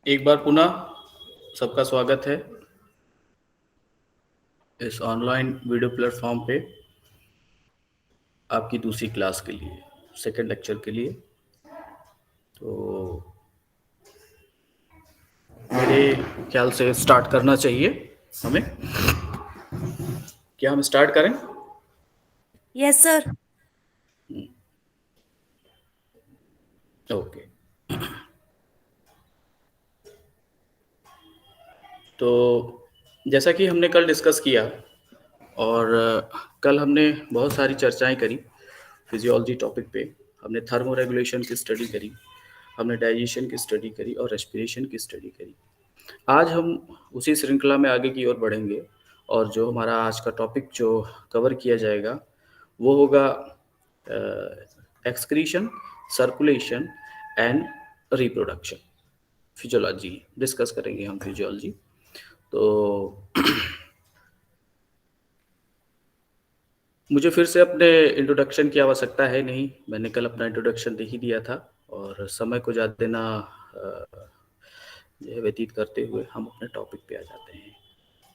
एक बार पुनः सबका स्वागत है इस ऑनलाइन वीडियो प्लेटफॉर्म पे आपकी दूसरी क्लास के लिए, सेकंड लेक्चर के लिए। तो मेरे ख्याल से स्टार्ट करना चाहिए हमें। क्या हम स्टार्ट करें? Yes sir. ओके। तो जैसा कि हमने कल डिस्कस किया और कल हमने बहुत सारी चर्चाएं करी फिजियोलॉजी टॉपिक पे। हमने थर्मो रेगुलेशन की स्टडी करी, हमने डाइजेशन की स्टडी करी और रेस्पिरेशन की स्टडी करी। आज हम उसी श्रृंखला में आगे की ओर बढ़ेंगे और जो हमारा आज का टॉपिक जो कवर किया जाएगा वो होगा excretion, circulation and reproduction. Physiology discuss करेंगे हम, फिजियोलॉजी। तो मुझे फिर से अपने इंट्रोडक्शन की आवश्यकता है नहीं, मैंने कल अपना इंट्रोडक्शन दे ही दिया था और समय को ज़्यादा देना जो है व्यतीत करते हुए हम अपने टॉपिक पे आ जाते हैं।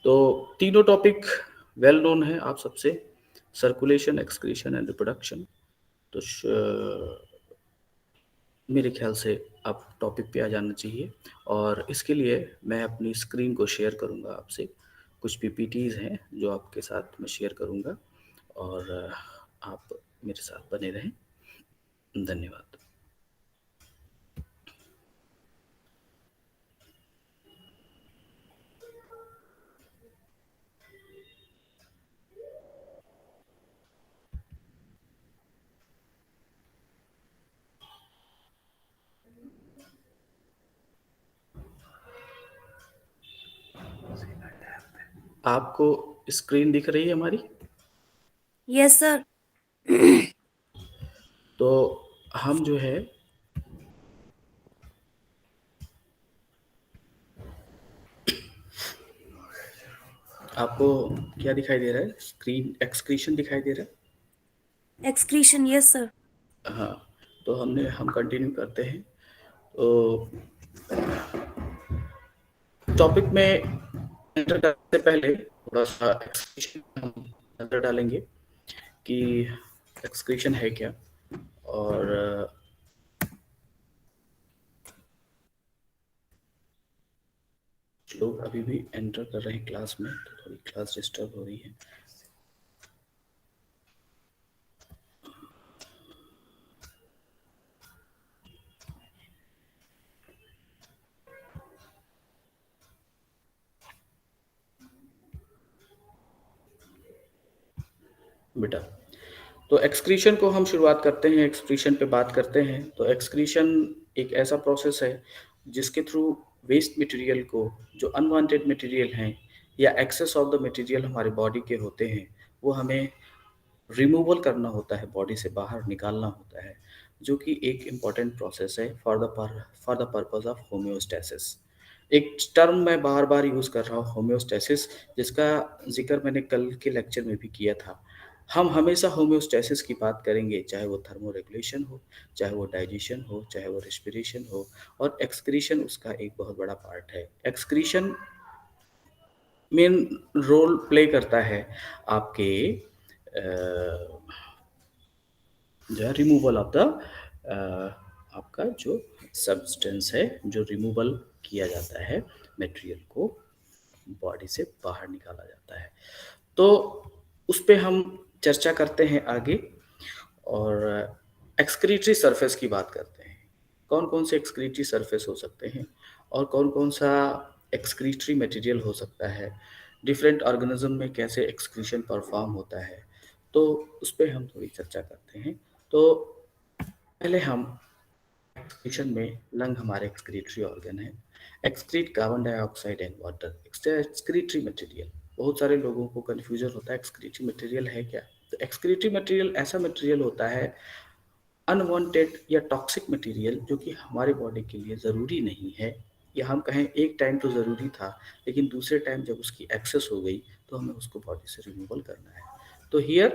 तो तीनों टॉपिक वेल नोन है आप सबसे, सर्कुलेशन, एक्सक्रीशन एंड रिप्रोडक्शन। तो मेरे ख्याल से आप टॉपिक पे आ जाना चाहिए और इसके लिए मैं अपनी स्क्रीन को शेयर करूंगा आपसे। कुछ पीपीटीज हैं जो आपके साथ मैं शेयर करूंगा और आप मेरे साथ बने रहें। धन्यवाद। आपको स्क्रीन दिख रही है हमारी? Yes sir. तो हम जो है आपको क्या दिखाई दे रहा है? स्क्रीन एक्सक्रीशन दिखाई दे रहा एक्सक्रीशन यस सर। है? हाँ। तो हम कंटिन्यू करते हैं। तो टॉपिक में एंटर करने से पहले थोड़ा सा एक्सक्रीशन हम नजर डालेंगे कि एक्सक्रीशन है क्या। और लोग अभी भी एंटर कर रहे हैं क्लास में, तो थोड़ी क्लास डिस्टर्ब हो रही है। बेटा, तो एक्सक्रीशन को हम शुरुआत करते हैं, एक्सक्रीशन पे बात करते हैं। तो एक्सक्रीशन एक ऐसा प्रोसेस है जिसके थ्रू वेस्ट मटेरियल को, जो अनवांटेड मटेरियल हैं या एक्सेस ऑफ द मटेरियल हमारे बॉडी के होते हैं, वो हमें रिमूवल करना होता है, बॉडी से बाहर निकालना होता है, जो कि एक इम्पॉर्टेंट प्रोसेस है for the purpose of homeostasis. एक टर्म मैं बार बार यूज़ कर रहा हूँ, होम्योस्टेसिस, जिसका जिक्र मैंने कल के लेक्चर में भी किया था। हम हमेशा होम्योस्टेसिस की बात करेंगे, चाहे वो थर्मो रेगुलेशन हो, चाहे वो डाइजेशन हो, चाहे वो रेस्पिरेशन हो, और एक्सक्रीशन उसका एक बहुत बड़ा पार्ट है। एक्सक्रीशन मेन रोल प्ले करता है आपके जो है रिमूवल ऑफ द आपका जो सब्सटेंस है, जो रिमूवल किया जाता है मटेरियल को बॉडी से बाहर निकाला जाता है। तो उस पे हम चर्चा करते हैं आगे और एक्सक्रीटरी सरफेस की बात करते हैं। कौन कौन से एक्सक्रीटरी सरफेस हो सकते हैं और कौन कौन सा एक्सक्रीटरी मटेरियल हो सकता है, डिफरेंट ऑर्गेनिज्म में कैसे एक्सक्रीशन परफॉर्म होता है, तो उस पर हम थोड़ी चर्चा करते हैं। तो पहले हम एक्सक्रीशन में, लंग हमारे एक्सक्रीटरी ऑर्गन है, excrete carbon dioxide and water. Excretory material, बहुत सारे लोगों को कन्फ्यूजन होता है एक्सक्रीटरी मटेरियल है क्या। तो एक्सक्रीटरी मटेरियल ऐसा मटेरियल होता है, अनवांटेड या टॉक्सिक मटेरियल, जो कि हमारे बॉडी के लिए ज़रूरी नहीं है, या हम कहें एक टाइम तो ज़रूरी था लेकिन दूसरे टाइम जब उसकी एक्सेस हो गई तो हमें उसको बॉडी से रिमूवल करना है। तो हियर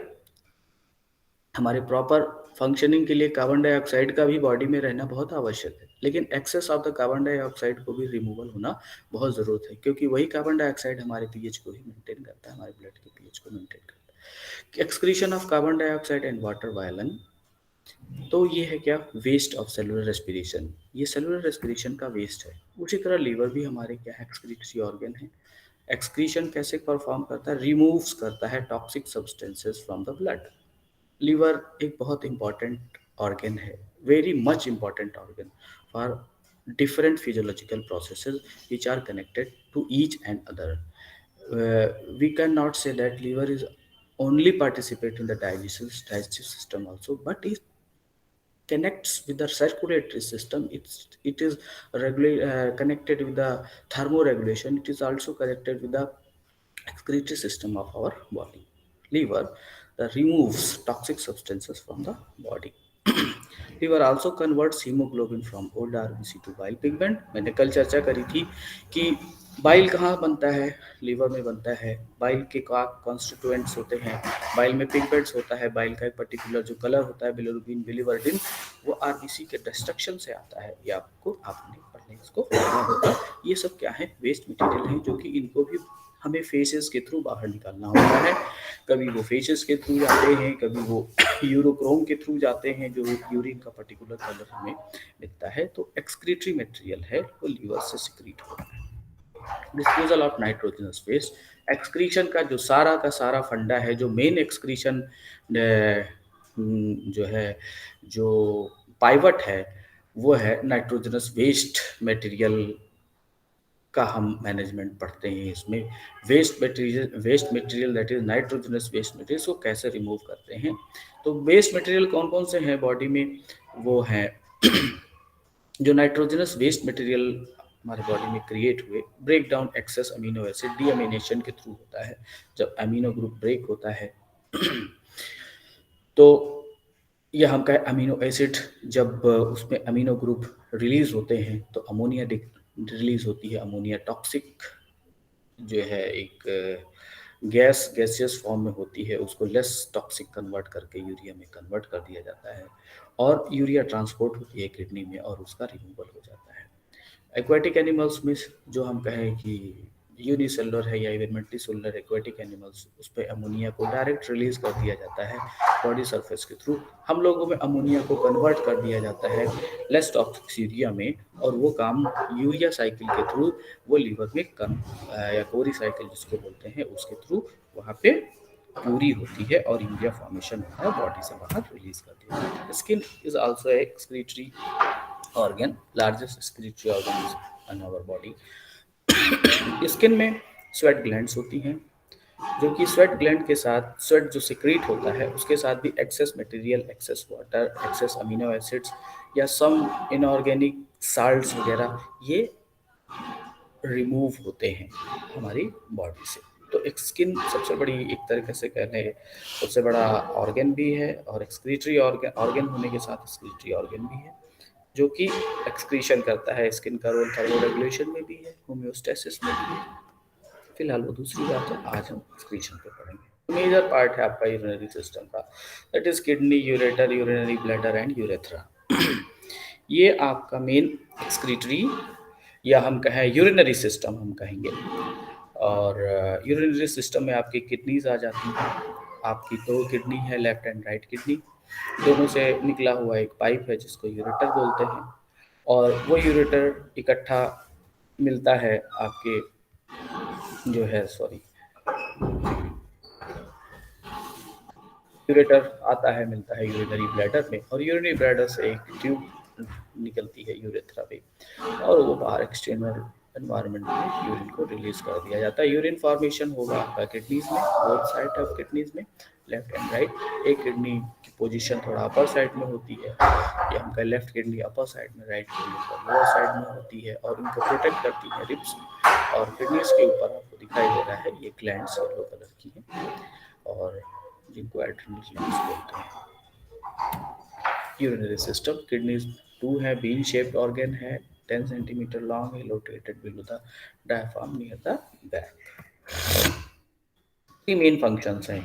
हमारे प्रॉपर फंक्शनिंग के लिए कार्बन डाइऑक्साइड का भी बॉडी में रहना बहुत आवश्यक है, लेकिन excess of the carbon dioxide को भी रिमूवल होना बहुत ज़रूरत है, क्योंकि वही कार्बन डाइऑक्साइड हमारे पीएच को ही मेंटेन करता है, हमारे ब्लड के पीएच को मेंटेन करता है। Excretion of carbon dioxide and water by lung, तो ये है क्या, वेस्ट ऑफ सेलुलर रेस्पिरेशन, ये सेलुलर रेस्पिरेशन का वेस्ट है। उसी तरह लीवर भी हमारे क्या है, एक्सक्रीटरी ऑर्गन है। एक्सक्रीशन कैसे परफॉर्म करता है, रिमूव्स करता है toxic substances from the blood. Liver एक बहुत इंपॉर्टेंट ऑर्गन है, very much important organ for different physiological processes which are connected to each and other. We cannot say that liver is only participate in the digestive system also, but it connects with the circulatory system. It is connected with the thermoregulation. It is also connected with the excretory system of our body. Liver removes toxic substances from the body. Liver also converts hemoglobin from old RBC to bile pigment. मैंने कल चर्चा करी थी कि bile कहाँ बनता है, liver में बनता है। बाइल के क्या कॉन्स्टिट्यूएंट्स होते हैं, बाइल में पिगमेंट्स होता है, बाइल का एक पर्टिकुलर जो कलर होता है बिलिरुबिन बिलिवर्डिन, वो आरबीसी के डिस्ट्रक्शन से आता है। ये आपने पढ़ने इसको पढ़ना होगा। ये सब क्या है, वेस्ट मटेरियल हैं, जो कि इनको भी हमें फेसेस के थ्रू बाहर निकालना होता है। कभी वो फेसेस के थ्रू जाते हैं, कभी वो यूरोक्रोम के थ्रू जाते हैं, जो यूरिन का पर्टिकुलर कलर हमें मिलता है। तो एक्सक्रीटरी मटेरियल है, वो लीवर से सिक्रीट होता है। Disposal of nitrogenous waste, excretion का जो सारा का सारा फंडा है, जो मेन एक्सक्रीशन जो है, जो पाइवट है, वो है नाइट्रोजनस वेस्ट मटेरियल का हम मैनेजमेंट पढ़ते हैं। इसमें waste material that is nitrogenous waste material को कैसे रिमूव करते हैं। तो वेस्ट मटेरियल कौन कौन से हैं बॉडी में, वो हैं जो नाइट्रोजनस वेस्ट मटेरियल हमारे बॉडी में क्रिएट हुए, break down excess amino acid deamination के थ्रू होता है। जब अमीनो ग्रुप ब्रेक होता है तो यह हम कहें अमीनो एसिड, जब उसमें अमीनो ग्रुप रिलीज होते हैं तो अमोनिया रिलीज होती है। अमोनिया टॉक्सिक जो है एक गैसियस फॉर्म में होती है, उसको लेस टॉक्सिक कन्वर्ट करके यूरिया में कन्वर्ट कर दिया जाता है, और यूरिया ट्रांसपोर्ट होती है किडनी में और उसका रिमूवल हो जाता है। एक्वाटिक एनिमल्स में जो हम कहें कि यूनिसेलुलर है या इवन मल्टीसेलुलर एक्वाटिक एनिमल्स, उस पर अमोनिया को डायरेक्ट रिलीज कर दिया जाता है बॉडी सरफेस के थ्रू। हम लोगों में अमोनिया को कन्वर्ट कर दिया जाता है लेस टॉक्सिक यूरिया में, और वो काम यूरिया साइकिल के थ्रू वो लीवर में या कोरी साइकिल जिसको बोलते हैं उसके थ्रू वहाँ पे पूरी होती है और यूरिया फॉर्मेशन होता है, बॉडी से बाहर रिलीज कर दिया जाता है। Skin is also excretory organ, largest excretory organ is in our body. Skin में स्वेट ग्लैंड्स होती हैं, जो कि स्वेट ग्लैंड के साथ स्वेट जो सिक्रीट होता है उसके साथ भी excess material, excess water, excess amino acids या सम इनऑर्गेनिक साल्ट्स वगैरह ये रिमूव होते हैं हमारी बॉडी से। तो एक स्किन सबसे बड़ी, एक तरीके से कहने सबसे बड़ा ऑर्गन भी है, और एक्सक्रीटरी ऑर्गन होने के साथ एक्सक्रीटरी ऑर्गन भी है, जो कि एक्सक्रीशन करता है। स्किन का रोल थर्मोरेगुलेशन में भी है, होम्योस्टेसिस में भी है। फिलहाल वो दूसरी बात है, आज हम एक्सक्रीशन पे पढ़ेंगे। मेजर पार्ट है आपका यूरिनरी सिस्टम का, that is kidney, ureter, urinary bladder and urethra. ये आपका मेन एक्सक्रीटरी या हम कहें यूरिनरी सिस्टम हम कहेंगे। और यूरिनरी सिस्टम में आपकी किडनीज आ जाती हैं। आपकी दो किडनी है, लेफ्ट एंड राइट किडनी, दोनों से निकला हुआ एक पाइप है जिसको यूरेटर बोलते हैं, और वो यूरेटर इकट्ठा मिलता है आपके जो है यूरेटर आता है, मिलता है यूरिनरी ब्लैडर में, और यूरिनरी ब्लैडर से एक ट्यूब निकलती है यूरेथ्रा पे, और वो बाहर एक्सटर्नल एनवायरनमेंट में यूरिन को रिलीज कर दिया जाता है। यूरिन फॉर्मेशन होगा आपका किडनीज में, बोथ साइड ऑफ किडनीज में, लेफ्ट एंड राइट। एक किडनी की पोजीशन थोड़ा अपर साइड में होती है, या उनका लेफ्ट किडनी अपर साइड में, राइट किडनी लोअर साइड में होती है, और उनको प्रोटेक्ट करती है रिब्स। और किडनीज के ऊपर आपको दिखाई दे रहा है ये ग्लैंड्स येलो कलर की हैं, और जिनको एड्रिनल ग्लैंड्स बोलते हैं। यूरिनरी सिस्टम, किडनीज 2 है, बीन शेप्ड ऑर्गन है, 10 सेंटीमीटर लॉन्ग है, located below the diaphragm near the back. Main functions हैं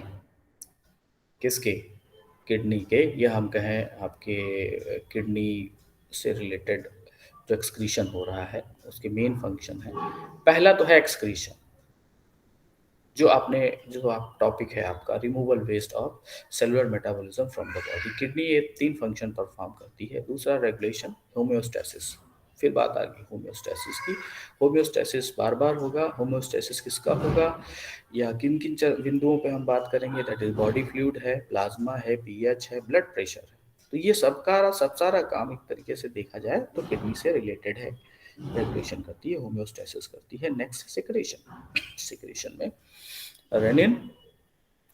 किसके, किडनी के, या हम कहें आपके किडनी से रिलेटेड जो एक्सक्रीशन हो रहा है उसके मेन फंक्शन है। पहला तो है एक्सक्रीशन, जो आप टॉपिक है आपका removal waste of cellular metabolism from the body. Kidney ये 3 फंक्शन परफॉर्म करती है। दूसरा रेगुलेशन, होम्योस्टेसिस। फिर बात आ गई होम्योस्टेसिस की। होम्योस्टेसिस बार बार होगा। होम्योस्टेसिस किसका होगा या किन किन बिंदुओं पे हम बात करेंगे, दैट इज बॉडी फ्लूइड है, प्लाज्मा है, पीएच है, ब्लड प्रेशर है। तो ये सब सारा काम एक तरीके से देखा जाए तो किडनी से रिलेटेड है। रेगुलेशन करती है, होम्योस्टेसिस करती है। Next secretion. सिक्रेशन में रेनिन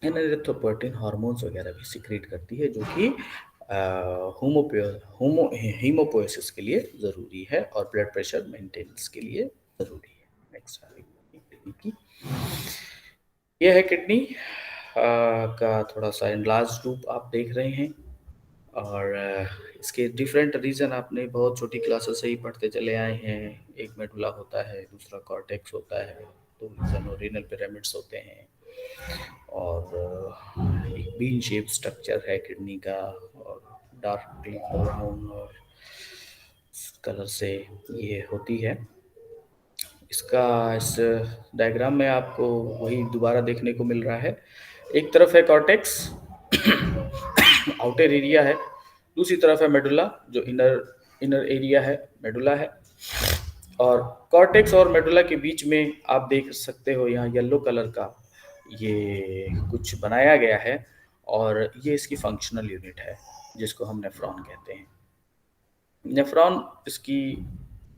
एंड एरिथ्रोपोएटिन हार्मोन्स वगैरह भी सिक्रेट करती है, जो कि हीमोपोएसिस के लिए ज़रूरी है और ब्लड प्रेशर मेंटेनेंस के लिए ज़रूरी है। नेक्स्ट किडनी की, यह है किडनी का थोड़ा सा एनलार्ज रूप आप देख रहे हैं। और इसके डिफरेंट रीजन आपने बहुत छोटी क्लासेस से ही पढ़ते चले आए हैं। एक मेडुला होता है, दूसरा कॉर्टेक्स होता है, दो रीजन रीनल पिरामिड्स होते हैं, और एक बीन शेप स्ट्रक्चर है किडनी का, और डार्क ब्राउन और कलर से ये होती है। इसका इस डायग्राम में आपको वही दोबारा देखने को मिल रहा है। एक तरफ है कॉर्टेक्स, आउटर एरिया है, दूसरी तरफ है मेडुला जो इनर इनर एरिया है, मेडुला है। और कॉर्टेक्स और मेडुला के बीच में आप देख सकते हो यहाँ येलो कलर का ये कुछ बनाया गया है, और ये इसकी फंक्शनल यूनिट है जिसको हम नेफ्रॉन कहते हैं। नेफ्रॉन इसकी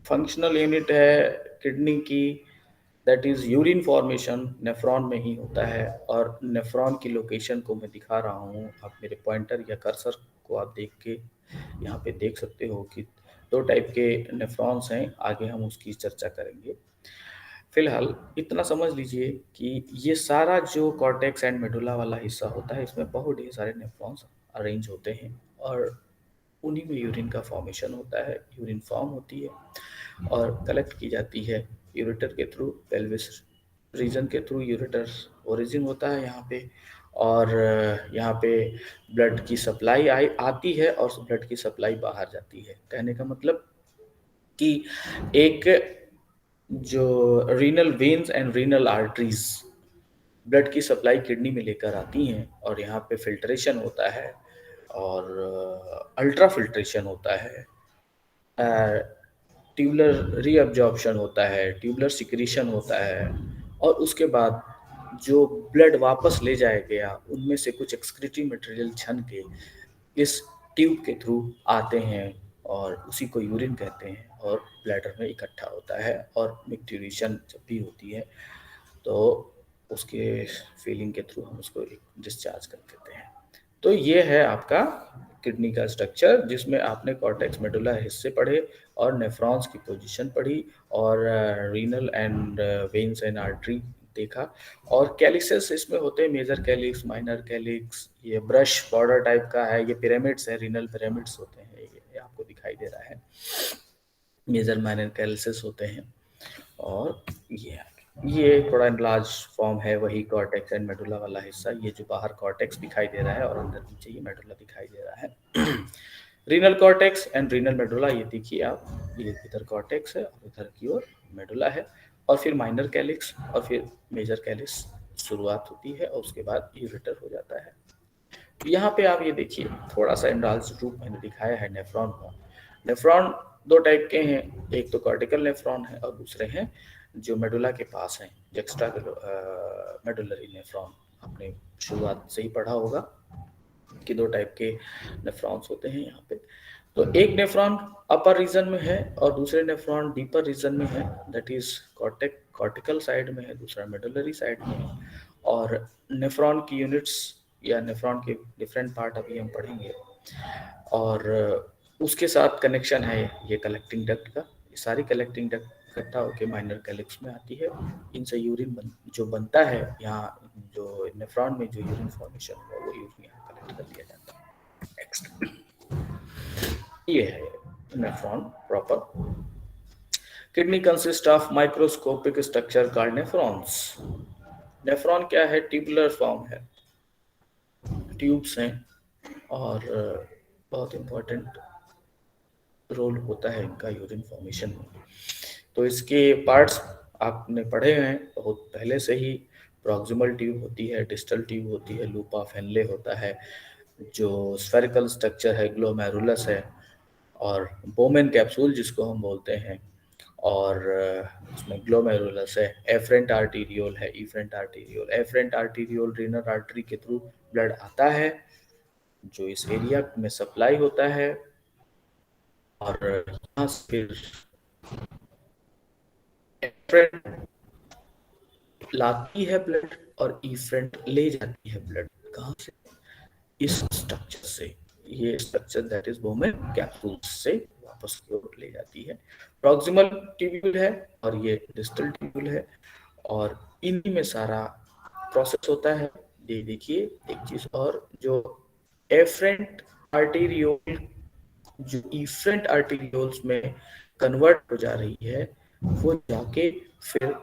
फंक्शनल यूनिट है किडनी की, that is urine formation nephron में ही होता है। और नेफ्रॉन की लोकेशन को मैं दिखा रहा हूँ, आप मेरे पॉइंटर या कर्सर को आप देख के यहाँ पे देख सकते हो कि 2 टाइप के नेफ्रॉन्स हैं। आगे हम उसकी चर्चा करेंगे। फिलहाल इतना समझ लीजिए कि ये सारा जो कॉर्टेक्स एंड मेडुला वाला हिस्सा होता है, इसमें बहुत ढेर सारे नेफ्रॉन्स अरेंज होते हैं, और उन्हीं में यूरिन का फॉर्मेशन होता है, यूरिन फॉर्म होती है और कलेक्ट की जाती है यूरेटर के थ्रू। पेल्विस रीजन के थ्रू यूरेटर ओरिजिन होता है यहाँ पे, और यहाँ पे ब्लड की सप्लाई आती है और ब्लड की सप्लाई बाहर जाती है। कहने का मतलब कि एक जो renal veins and renal arteries blood की सप्लाई किडनी में लेकर आती हैं, और यहाँ पे फिल्ट्रेशन होता है और अल्ट्रा फिल्ट्रेशन होता है, ट्यूबुलर रीअब्जॉर्प्शन होता है, ट्यूबुलर सिक्रीशन होता है, और उसके बाद जो ब्लड वापस ले जाया गया उनमें से कुछ एक्सक्रीटरी मटेरियल छन के इस ट्यूब के थ्रू आते हैं, और उसी को यूरिन कहते हैं, और ब्लैडर में इकट्ठा होता है। और मिक्ट्यूरेशन जब भी होती है तो उसके फीलिंग के थ्रू हम उसको डिस्चार्ज कर देते हैं। तो ये है आपका किडनी का स्ट्रक्चर, जिसमें आपने कॉर्टेक्स मेडुला हिस्से पढ़े और नेफ्रॉन्स की पोजीशन पढ़ी, और renal and veins and artery देखा। और कैलिसेस इसमें होते हैं, मेजर कैलिक्स, माइनर कैलिक्स, ये ब्रश बॉर्डर टाइप का है, ये पिरामिड्स है, रीनल पिरामिड्स होते हैं, ये आपको दिखाई दे रहा है। मेजर माइनर कैलिसेस होते हैं। और ये थोड़ा लार्ज फॉर्म है वही कॉर्टेक्स एंड मेडुला वाला हिस्सा। ये जो बाहर कॉर्टेक्स दिखाई दे रहा है और अंदर नीचे ये मेडुला दिखाई दे रहा है। Renal cortex and renal medulla, ये देखिए आप, ये इधर कॉर्टेक्स है और इधर की ओर मेडुला है, और फिर माइनर कैलिक्स और फिर मेजर कैलिक्स शुरुआत होती है, और उसके बाद यूरेटर हो जाता है। यहाँ पे आप ये देखिए थोड़ा सा एंडाल्स रूप मैंने दिखाया है नेफ्रॉन का। नेफ्रॉन 2 टाइप के हैं, एक तो कॉर्टिकल नेफ्रॉन है और दूसरे हैं जो मेडुला के पास हैं, जेक्स्ट्रा मेडुलरी नेफ्रॉन। आपने शुरुआत से ही पढ़ा होगा कि 2 टाइप के नेफ्रॉन्स होते हैं यहाँ पे। तो एक नेफ्रॉन अपर रीजन में है और दूसरे नेफ्रॉन डीपर रीजन में है, दैट इज कॉर्टिकल साइड में है, दूसरा मेडुलरी साइड में है। और नेफ्रॉन की यूनिट्स या नेफ्रॉन के डिफरेंट पार्ट अभी हम पढ़ेंगे, और उसके साथ कनेक्शन है ये कलेक्टिंग डक्ट का। ये सारी कलेक्टिंग डक्ट इकट्ठा होकर माइनर कैलिक्स में आती है। इनसे यूरिन जो बनता है, यहाँ जो नेफ्रॉन में जो यूरिन फॉर्मेशन हुआ वो यूरिन यहाँ कलेक्ट कर लिया जाता है। नेक्स्ट, ये है nephron proper. Kidney consist of microscopic structure called nephrons. Nephron क्या है? ट्यूबुलर फॉर्म है, ट्यूब्स हैं और बहुत इम्पोर्टेंट रोल होता है इनका यूरिन फॉर्मेशन में। तो इसके पार्ट्स आपने पढ़े हैं बहुत पहले से ही। प्रॉक्सिमल ट्यूब होती है, डिस्टल ट्यूब होती है, लूप ऑफ हेनले होता है, जो स्फेरिकल स्ट्रक्चर है ग्लोमेरुलस है, और बोमेन कैप्सूल जिसको हम बोलते हैं, और इसमें ग्लोमेरुलस है, एफरेंट आर्टीरियोल है, efferent arteriole. Afferent arteriole renal artery के थ्रू ब्लड आता है जो इस एरिया में सप्लाई होता है, और यहाँ से फिर एफरेंट लाती है ब्लड और इफरेंट ले जाती है ब्लड। कहाँ से? इस स्ट्रक्चर से। ये structure that is Bowman capsule से वापस की ओर ले जाती है। प्रॉक्सिमल ट्यूब्यूल है और ये डिस्टल ट्यूब्यूल है, और इन्हीं में सारा प्रोसेस होता है। ये देखिए एक चीज और, जो एफरेंट आर्टेरियोल जो इफरेंट आर्टेरियोल्स में कन्वर्ट हो जा रही है, वो जाके फिर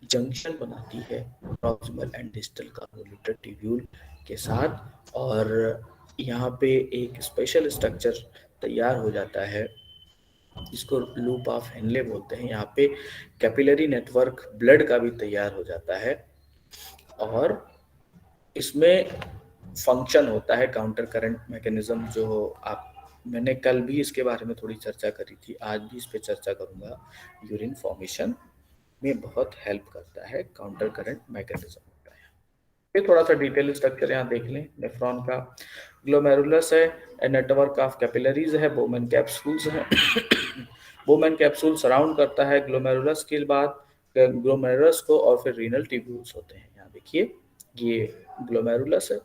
जंक्शन बनाती है proximal and distal convoluted tubule के साथ, और यहाँ पे एक स्पेशल स्ट्रक्चर तैयार हो जाता है जिसको लूप ऑफ हेनले बोलते हैं। यहाँ पे कैपिलरी नेटवर्क ब्लड का भी तैयार हो जाता है, और इसमें फंक्शन होता है काउंटर करंट मैकेनिज्म, जो आप मैंने कल भी इसके बारे में थोड़ी चर्चा करी थी, आज भी इस पे चर्चा करूंगा। यूरिन फॉर्मेशन में बहुत हेल्प करता है काउंटर करंट मैकेनिज्म होता है। ये थोड़ा सा डिटेल स्ट्रक्चर यहाँ देख लें नेफ्रॉन का। ग्लोमेरुलस है, ए नेटवर्क ऑफ कैपिलरीज है, बोमेन कैप्सूल्स है। बोमेन कैप्सूल सराउंड करता है ग्लोमेरुलस के बाद ग्लोमेरुलस को, और फिर रीनल ट्यूब्यूल्स होते हैं। यहाँ देखिए ये ग्लोमेरुलस है,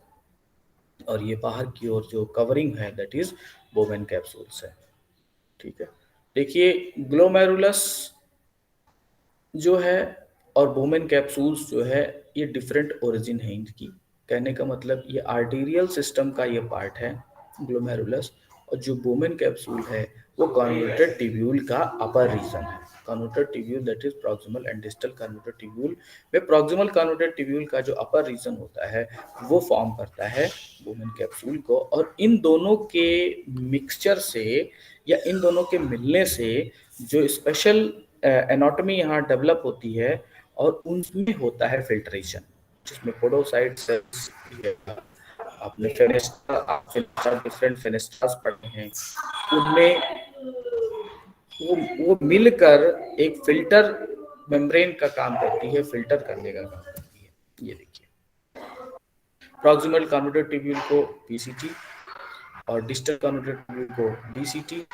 और ये बाहर की ओर जो कवरिंग है दैट इज बोमेन कैप्सूल्स है। ठीक है, देखिए ग्लोमेरुलस जो है और बोमेन कैप्सूल्स जो है ये डिफरेंट ओरिजिन है इनकी। कहने का मतलब ये आर्टीरियल सिस्टम का ये पार्ट है ग्लोमेरुलस, और जो बोमेन कैप्सूल है वो कन्वोल्यूटेड ट्यूब्यूल का अपर रीजन है। Convoluted tubule that is proximal and distal convoluted tubule में प्रॉक्सिमल कन्वोल्यूटेड ट्यूब्यूल का जो अपर रीजन होता है वो फॉर्म करता है बोमेन कैप्सूल को, और इन दोनों के मिक्सचर से या इन दोनों के मिलने से जो स्पेशल एनाटॉमी यहाँ डेवलप होती है, और उनमें होता है फिल्ट्रेशन, जिसमें पोडोसाइट सेल्स, आपने फेनेस्ट्रा डिफरेंट फेनेस्ट्रास पढ़े हैं, उनमें वो मिलकर एक फिल्टर मेम्ब्रेन का काम करती है, फिल्टर करने का काम करती है। ये देखिए प्रॉक्सिमल कन्वोल्यूटेड ट्यूब्यूल को पीसीटी और डिस्टल कन्वोल्यूटेड ट्यूब्यूल को डीसीटी।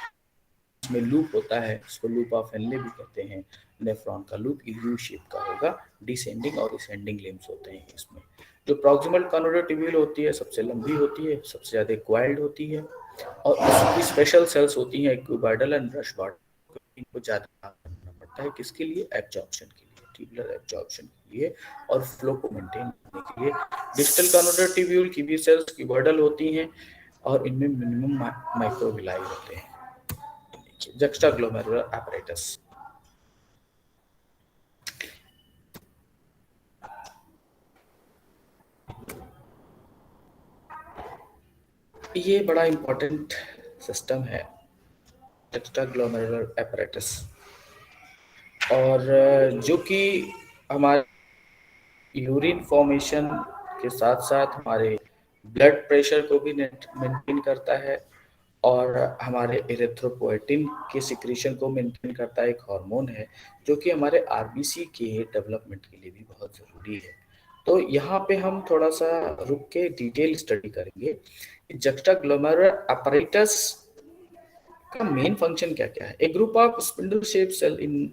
इसमें लूप होता है, इसको लूप ऑफ हेनले भी कहते हैं। नेफ्रॉन का लूप यू शेप का होगा, डिसेंडिंग और असेंडिंग लिम्स होते हैं इसमें। जो प्रॉक्सिमल कन्वोल्यूटेड ट्यूब्यूल होती है सबसे लंबी होती है, सबसे ज्यादा क्वाइल्ड होती है, और उसकी स्पेशल सेल्स होती हैं क्यूबाइडल एंड ब्रश बॉडी। इनको ज्यादा करना पड़ता है किसके लिए? एब्जॉर्प्शन के लिए, ट्यूबुलर एब्जॉर्प्शन के लिए और फ्लो को मेंटेन करने के लिए। डिस्टल कन्वोल्यूटेड ट्यूब्यूल की भी सेल्स क्यूबाइडल होती हैं, और इनमें मिनिमम माइक्रोविलाई होते हैं। जुक्स्टाग्लोमेरुलर apparatus। ये बड़ा इंपॉर्टेंट सिस्टम है जुक्स्टाग्लोमेरुलर apparatus, और जो कि हमारे यूरिन फॉर्मेशन के साथ साथ हमारे ब्लड प्रेशर को भी मेंटेन करता है, और हमारे एरिथ्रोपोएटिन के सिक्रीशन को मेंटेन करता है। एक हार्मोन है जो कि हमारे आरबीसी के डेवलपमेंट के लिए भी बहुत ज़रूरी है। तो यहाँ पे हम थोड़ा सा रुक के डिटेल स्टडी करेंगे जुक्स्टाग्लोमेरुलर apparatus का मेन फंक्शन क्या क्या है। A group of spindle shape cell in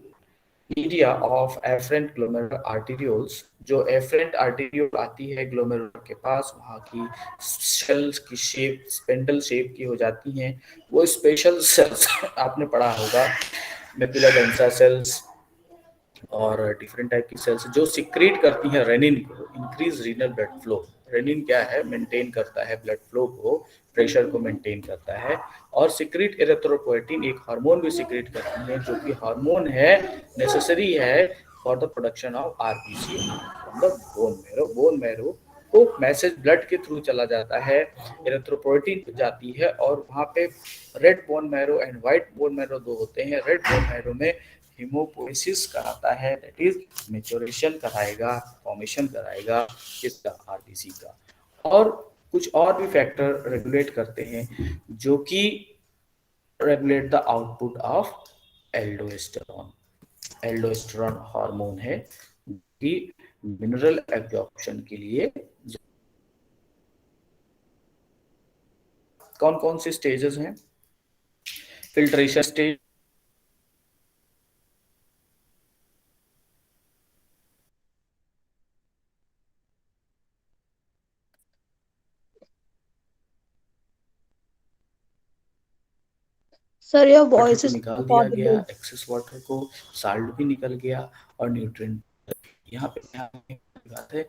area of afferent glomerular arterioles. जो एफरेंट आर्टेरियोल आती है ग्लोमेरुलर के पास, वहाँ की सेल्स की शेप स्पिंडल शेप की हो जाती हैं। वो स्पेशल सेल्स आपने पढ़ा होगा, मेकुला डेंसा सेल्स और डिफरेंट टाइप की सेल्स जो सिक्रेट करती हैं रेनिन को, increase renal blood flow. Renin क्या है? मेंटेन करता है ब्लड फ्लो को, प्रेशर को मेंटेन करता है। और सिक्रेट एरिथ्रोपोएटिन एक हार्मोन भी सिक्रेट करती है, जो कि हार्मोन है नेसेसरी है for the production of RBC from the bone marrow. Bone marrow वो मैसेज ब्लड के थ्रू चला जाता है, एरिथ्रोपोइटिन जाती है, और वहाँ पे red bone marrow and white bone marrow दो होते हैं। रेड बोन मैरो में हीमोपोएसिस कराता है, दैट इज मेच्योरेशन कराएगा, फॉर्मेशन कराएगा इसका, आरबीसी का। और कुछ और भी फैक्टर रेगुलेट करते हैं जो कि regulate the output of aldosterone. Aldosterone hormone है कि मिनरल एब्जॉर्प्शन के लिए कौन कौन से स्टेजेस हैं? Filtration stage, sir your water voice को इज निकाल नॉट दिया गया, ऑडिबल। एक्सेस वाटर को, साल्ट भी निकल गया, और न्यूट्रिएंट। यहाँ पे बात है,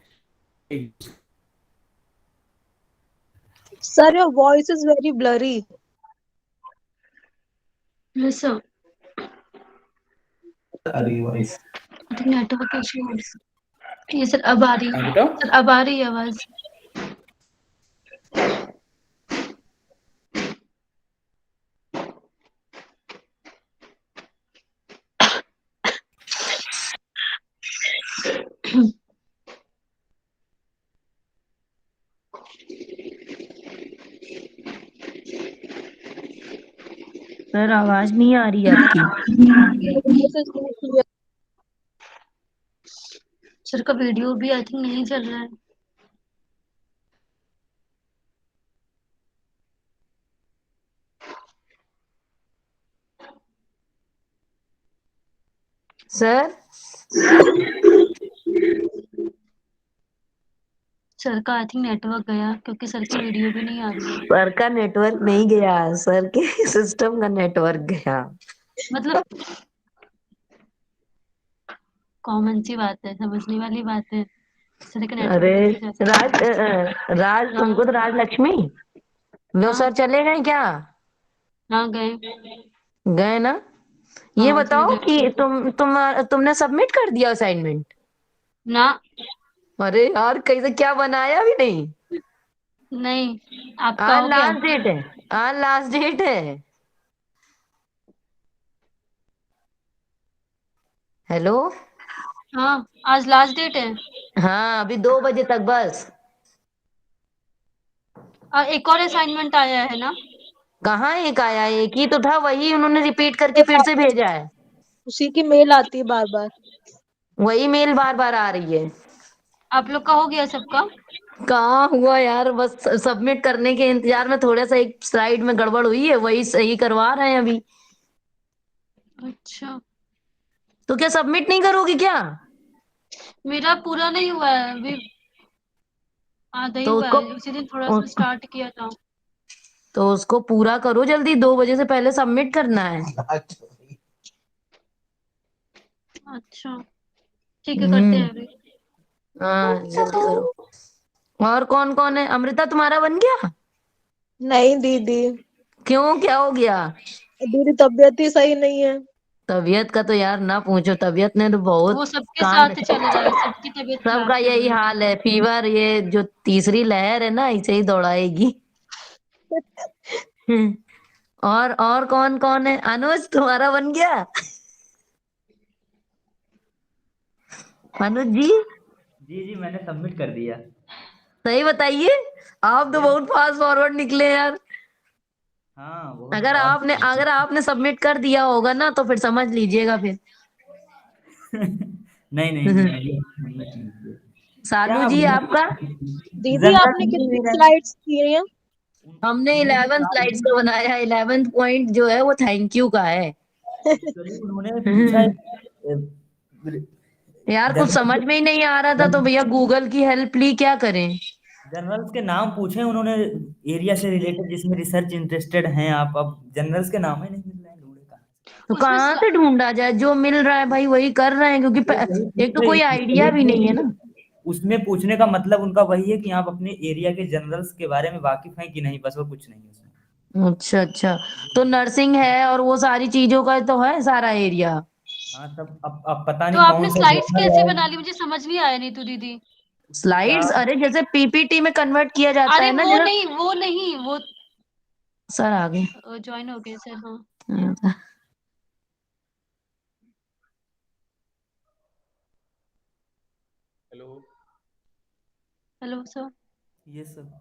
sir your voice is very blurry. Yes sir, आ रही है वॉइस? Network issue. ये सर अब आ रही है, बेटा सर अब आ रही है आवाज। सर आवाज नहीं आ रही आपकी। सर का वीडियो भी आई थिंक नहीं चल रहा है। सर सर का आई थिंक नेटवर्क गया, क्योंकि सर की वीडियो भी नहीं आ रही है। सर का नेटवर्क नहीं गया, सर के सिस्टम का नेटवर्क गया। मतलब कॉमन सी बात है, समझने वाली बात है। सर का अरे नेटवर्क कैसे जा सकता है? राज तुमको तो राज लक्ष्मी वो हाँ। सर चले गए क्या? हाँ गए। गए ना। ये हाँ सर बताओ गए। कि तुमने सबमिट कर दिया असाइनमेंट? ना। अरे यार कहीं से क्या बनाया भी नहीं। नहीं, आपका आज हो गया? लास्ट डेट है, आज लास्ट डेट है। हेलो। हाँ आज लास्ट डेट है। हाँ अभी 2 बजे तक बस। और एक और असाइनमेंट आया है ना? कहाँ एक आया, एक ही तो था, वही उन्होंने रिपीट करके फिर से भेजा है। उसी की मेल आती है बार बार। वही मेल बार बार आ रही है। आप लोग का हो गया सबका? कहाँ हुआ यार, बस सबमिट करने के इंतजार में थोड़ा सा एक स्लाइड में गड़बड़ हुई है, वही सही करवा रहे हैं अभी। अच्छा। तो क्या सबमिट नहीं करोगी क्या? मेरा पूरा नहीं हुआ है अभी, आधा ही तो हुआ उसको है। उसी दिन थोड़ा सा स्टार्ट किया था। तो उसको पूरा करो जल्दी, 2 बजे से पहले सबमिट करना है। अच्छा ठीक है, करते हैं अभी। हाँ जल्दी करो। और कौन कौन है? अमृता तुम्हारा बन गया? नहीं दीदी, क्यों, क्या हो गया? दीदी तबीयत ही सही नहीं है। तबीयत का तो यार ना पूछो, तबीयत ने तो बहुत वो सबके कांड। साथ चल रहा है, सबकी तबीयत खराब सबका चल यही रही है। हाल है, फीवर, ये जो तीसरी लहर है ना इसे ही दौड़ाएगी। और कौन कौन है? अनुज तुम्हारा बन गया? अनुज जी जी जी मैंने सबमिट कर दिया। सही बताइए, आप तो बहुत फास्ट फॉरवर्ड निकले यार। हाँ बहुत अगर आपने फास्ट। अगर आपने सबमिट कर दिया होगा ना तो फिर समझ लीजिएगा फिर। नहीं नहीं जी, मैंने सबमिट नहीं किया। सानू क्या जी आपका? दीदी जनरल आपने नहीं कितनी मेरा। स्लाइड्स की हैं? हमने 11 स्लाइड्स का बनाया, 11 पॉइंट जो है वो थैंक यू का है। एक्चुअली उन्होंने पूछा यार कुछ समझ जनरल में ही नहीं आ रहा था तो भैया गूगल की हेल्प ली, क्या करें। जनरल्स के नाम पूछे उन्होंने, एरिया से रिलेटेड जिसमें रिसर्च इंटरेस्टेड हैं आप। अब जनरल्स के नाम ही नहीं मिल रहे हैं, ढूंढे कहाँ तो उसमें कहाँ से ढूंढा जाए, जो मिल रहा है भाई वही कर रहे हैं, क्योंकि से। वही एक तो पूछ कोई आइडिया भी नहीं है ना। उसमें पूछने का मतलब उनका वही है कि आप अपने एरिया के जनरल्स के बारे में वाकिफ हैं कि नहीं, बस और कुछ नहीं उसमें। अच्छा अच्छा, तो नर्सिंग है और वो सारी चीजों का तो है सारा एरिया। हाँ तब अब पता तो नहीं आपने कौन सा स्लाइड्स जर्नल कैसे है। बना ली? मुझे समझ नहीं आया नहीं तो दीदी। स्लाइड्स, क्या? अरे जैसे पीपीटी में कन्वर्ट किया जाता अरे है ना, वो जैसे नहीं वो नहीं वो सर आ गए। ज्वाइन हो गए सर। हाँ हाँ, हेलो। Hello sir. ये सब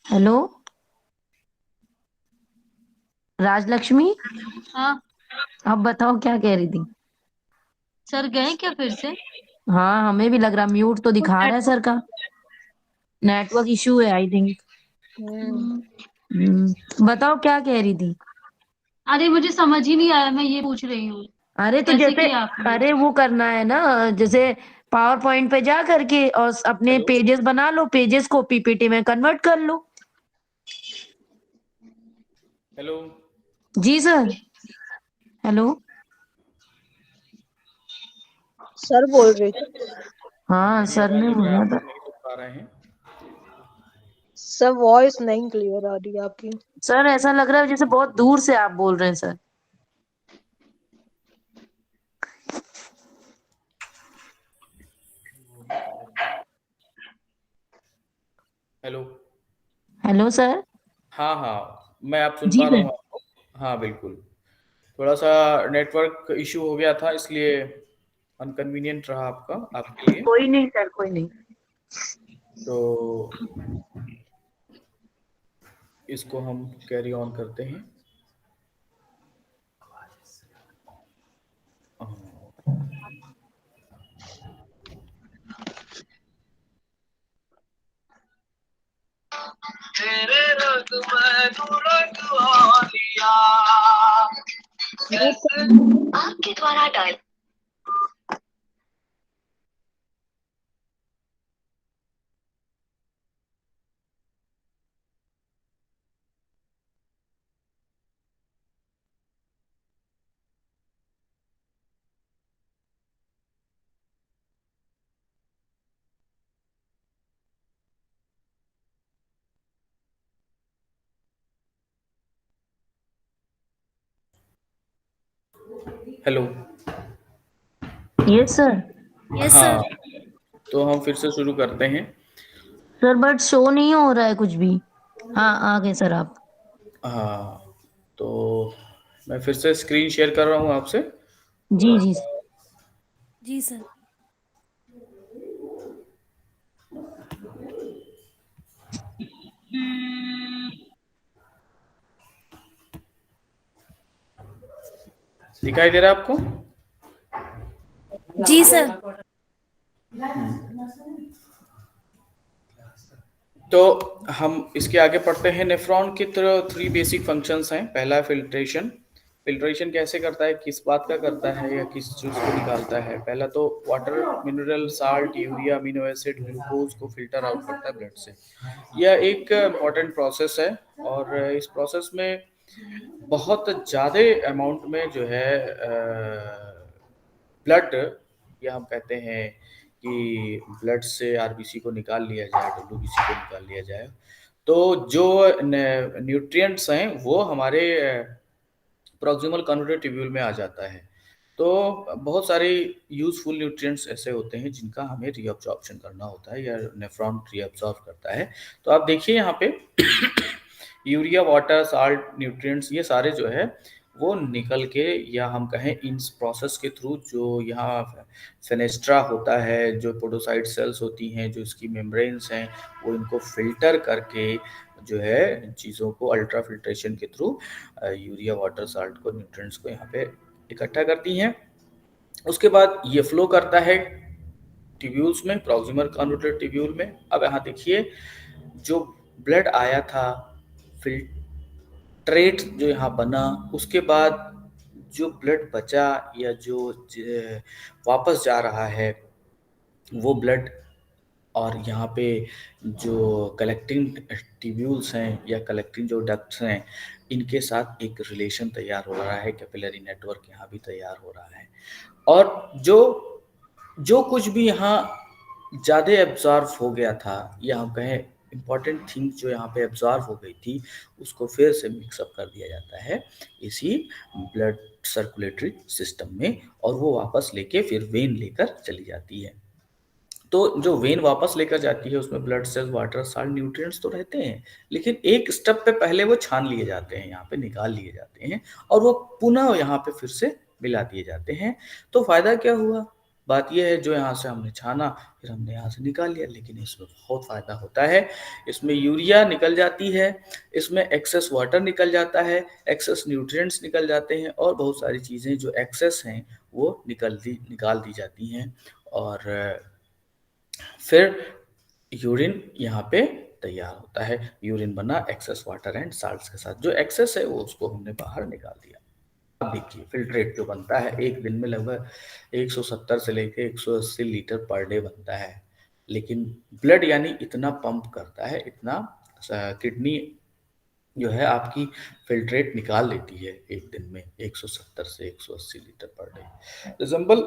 हेलो राजलक्ष्मी, हाँ अब बताओ क्या कह रही थी। सर गए क्या फिर से? हाँ हमें भी लग रहा, म्यूट तो दिखा रहा है सर का, नेटवर्क इशू है आई थिंक। हम्म। बताओ क्या कह रही थी। अरे मुझे समझ ही नहीं आया, मैं ये पूछ रही हूँ। अरे तो कैसे जैसे, किया आपने? अरे वो करना है ना, जैसे पावर पॉइंट पे जा करके और अपने हेलो। पेजेस बना लो, पेजेस को पीपीटी में कन्वर्ट कर लो। हेलो। जी सर। हेलो। सर बोल रही थी। हाँ मेरी सर आवाज ने जो है बोला आप था। लोग नहीं सुन पा रहे हैं? सर वॉइस नहीं क्लियर आ रही है आपकी। सर ऐसा लग रहा है जैसे बहुत दूर से आप बोल रहे हैं सर। हेलो। Hello sir. हाँ, हाँ, मैं अब सुन जी पा रहा सर। हूँ आपको। हाँ, बिल्कुल। थोड़ा-सा नेटवर्क इश्यू हो गया था, इसलिए अनकन्वीनिएंट रहा आपके लिए। कोई नहीं सर, कोई नहीं। तो इसको हम कैरी ऑन करते हैं। तेरे रंग में रंग लिया। म्यूट आपके द्वारा dial hello. Yes sir. Yes हाँ, सर। तो हम फिर से शुरू करते हैं। सर बट शो नहीं हो रहा है कुछ भी। हाँ आ गए सर आप। हाँ, तो मैं फिर से स्क्रीन शेयर कर रहा हूँ आपसे। जी जी। जी सर। दिखाई दे रहा है आपको? जी सर। तो हम इसके आगे पढ़ते हैं। नेफ्रॉन की तरह 3 बेसिक फंक्शंस हैं। पहला फिल्ट्रेशन। फिल्ट्रेशन कैसे करता है, किस बात का करता है या किस चीज़ को निकालता है? पहला तो water, mineral, salt, urea, amino acid, glucose को फिल्टर आउट करता है ब्लड से। यह एक इम्पॉर्टेंट प्रोसेस है और इस प्रोसेस में बहुत ज़्यादा अमाउंट में जो है ब्लड, या हम कहते हैं कि ब्लड से आरबीसी को निकाल लिया जाए, डब्ल्यूबीसी को निकाल लिया जाए, तो जो न्यूट्रिएंट्स हैं वो हमारे प्रॉक्सिमल कन्वर्टर ट्यूब्यूल में आ जाता है। तो बहुत सारे यूजफुल न्यूट्रिएंट्स ऐसे होते हैं जिनका हमें रीअब्जॉर्प्शन करना होता है या नेफ्रॉन रीअब्जॉर्ब करता है। तो आप देखिए यहाँ पे यूरिया, वाटर, साल्ट, न्यूट्रिएंट्स, ये सारे जो है वो निकल के, या हम कहें इस प्रोसेस के थ्रू, जो यहाँ फेनेस्ट्रा होता है, जो पोडोसाइट सेल्स होती हैं, जो इसकी मेम्ब्रेन्स हैं, वो इनको फिल्टर करके जो है चीज़ों को अल्ट्रा फिल्ट्रेशन के थ्रू यूरिया, वाटर, साल्ट को, न्यूट्रिएंट्स को यहाँ पे इकट्ठा करती हैं। उसके बाद ये फ्लो करता है ट्यूब्यूल्स में, प्रॉक्सिमल कन्वर्टर ट्यूब्यूल में। अब यहाँ देखिए, जो ब्लड आया था, फिल्ट्रेट जो यहाँ बना, उसके बाद जो ब्लड बचा या जो वापस जा रहा है, वो ब्लड और यहाँ पे जो कलेक्टिंग ट्यूब्यूल्स हैं या कलेक्टिंग जो डक्ट्स हैं, इनके साथ एक रिलेशन तैयार हो रहा है, कैपिलरी नेटवर्क यहाँ भी तैयार हो रहा है। और जो कुछ भी यहाँ ज़्यादा एब्जॉर्व हो गया था, या हम कहें इम्पॉर्टेंट थिंग जो यहाँ पे एब्जॉर्व हो गई थी, उसको फिर से मिक्सअप कर दिया जाता है इसी ब्लड सर्कुलेटरी सिस्टम में, और वो वापस लेके फिर वेन लेकर चली जाती है। तो जो वेन वापस लेकर जाती है उसमें blood cells, water, salt, nutrients तो रहते हैं, लेकिन एक स्टेप पे पहले वो छान लिए जाते हैं, यहाँ पे निकाल लिए जाते हैं, और वो पुनः यहाँ पे फिर से मिला दिए जाते हैं। तो फायदा क्या हुआ? बात यह है, जो यहाँ से हमने छाना फिर हमने यहाँ से निकाल लिया, लेकिन इसमें बहुत फायदा होता है। इसमें यूरिया निकल जाती है, इसमें एक्सेस वाटर निकल जाता है, एक्सेस न्यूट्रिएंट्स निकल जाते हैं, और बहुत सारी चीज़ें जो एक्सेस हैं वो निकाल दी जाती हैं, और फिर यूरिन यहाँ पे तैयार होता है। यूरिन बना एक्सेस वाटर एंड साल्ट्स के साथ। जो एक्सेस है वो उसको हमने बाहर निकाल दिया। अब देखिए फिल्ट्रेट जो बनता है, एक दिन में लगभग 170 से लेकर 180 लीटर पर डे बनता है, लेकिन ब्लड यानी इतना पंप करता है, इतना किडनी जो है आपकी फिल्ट्रेट निकाल लेती है एक दिन में 170 से 180 litre per day. Resemble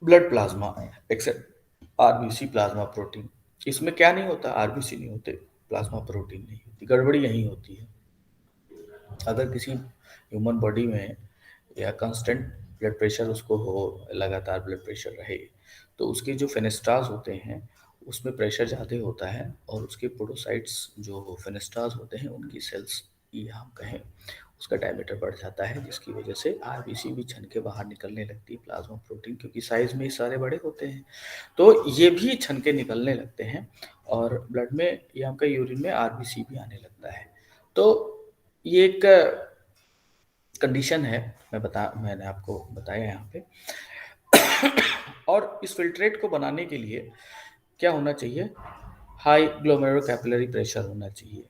blood plasma except RBC plasma protein. इसमें क्या नहीं होता? आरबीसी नहीं होते, प्लाज्मा प्रोटीन नहीं होती। गड़बड़ी यही होती है। अगर किसी ह्यूमन बॉडी में या कांस्टेंट ब्लड प्रेशर उसको हो, लगातार ब्लड प्रेशर रहे, तो उसके जो फेनेस्ट्रास होते हैं उसमें प्रेशर ज़्यादा होता है, और उसके पोडोसाइट्स जो फेनेस्ट्रास होते हैं उनकी सेल्स ये हम कहें उसका डायमीटर बढ़ जाता है, जिसकी वजह से आरबीसी भी छन के बाहर निकलने लगती है। प्लाज्मा प्रोटीन क्योंकि साइज में सारे बड़े होते हैं, तो ये भी छन के निकलने लगते हैं, और ब्लड में या आपका यूरिन में आरबीसी भी आने लगता है। तो ये एक कंडीशन है, मैंने आपको बताया यहाँ पे। और इस फिल्ट्रेट को बनाने के लिए क्या होना चाहिए? हाई ग्लोमेरुलर कैपिलरी प्रेशर होना चाहिए।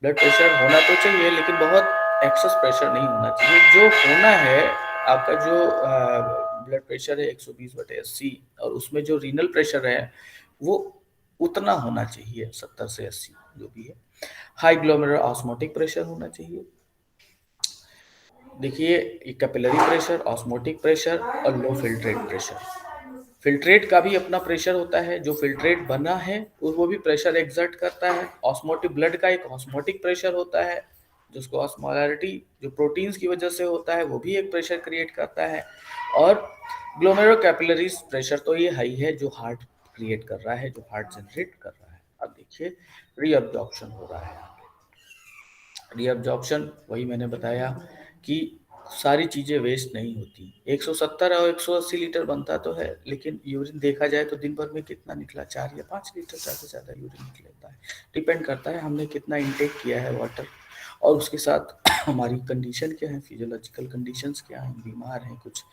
ब्लड प्रेशर होना तो चाहिए, लेकिन बहुत एक्सेस प्रेशर नहीं होना चाहिए। जो होना है आपका जो ब्लड प्रेशर है 120/80, और उसमें जो रीनल प्रेशर है वो उतना होना चाहिए, 70 से 80 जो भी है। हाई ग्लोमेरुलर ऑस्मोटिक प्रेशर होना चाहिए। देखिए कैपिलरी प्रेशर, ऑस्मोटिक प्रेशर और लो फिल्ट्रेट प्रेशर। फिल्ट्रेट का भी अपना प्रेशर होता है, जो फिल्ट्रेट बना है वो भी प्रेशर एक्सर्ट करता है। ऑस्मोटिक ब्लड का एक ऑस्मोटिक प्रेशर होता है, जिसको ऑस्मोलैरिटी जो प्रोटीन्स की वजह से होता है वो भी एक प्रेशर क्रिएट करता है। और ग्लोमेरुलर कैपिलरीज प्रेशर तो ये हाई है जो हार्ट क्रिएट कर रहा है, जो हार्ट जनरेट कर रहा है। अब देखिए रीअब्जॉर्प्शन हो रहा है। रीअब्जॉर्प्शन वही मैंने बताया कि सारी चीज़ें वेस्ट नहीं होती। 170 और 180 लीटर बनता तो है, लेकिन यूरिन देखा जाए तो दिन भर में कितना निकला? 4 या 5 लीटर ज़्यादा से ज़्यादा यूरिन निकलता है। डिपेंड करता है हमने कितना इनटेक किया है वाटर, और उसके साथ हमारी कंडीशन क्या है, फिजियोलॉजिकल कंडीशंस क्या हैं, बीमार हैं, कुछ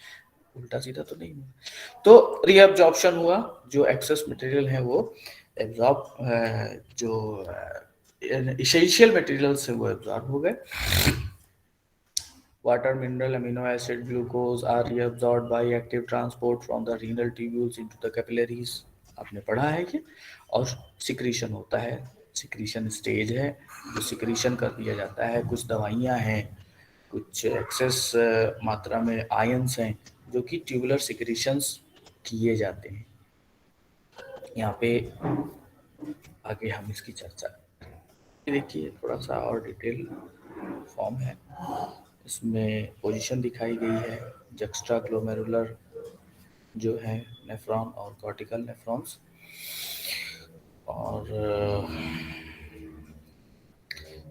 उल्टा सीधा तो नहीं हुआ। तो रीअब्जॉर्प्शन हुआ, जो एक्सेस मटेरियल है वो एब्जॉर्ब जो इसेंशियल मटेरियल से वो एब्जॉर्ब हो गए। Water, mineral, amino acid, glucose are reabsorbed by active transport from the renal tubules into the capillaries. आपने पढ़ा है कि, और सिक्रीशन होता है, सिक्रीशन स्टेज है जो सिक्रीशन कर दिया जाता है। कुछ दवाइयाँ हैं, कुछ एक्सेस मात्रा में आयंस हैं जो कि ट्यूबुलर सिक्रीशंस किए जाते हैं। यहाँ पे आगे हम इसकी चर्चा देखिए, थोड़ा सा और डिटेल फॉर्म है। इसमें पोजीशन दिखाई गई है, जक्स्ट्रा ग्लोमेरुलर जो है नेफ्रॉन और कॉर्टिकल नेफ्रॉन्स। और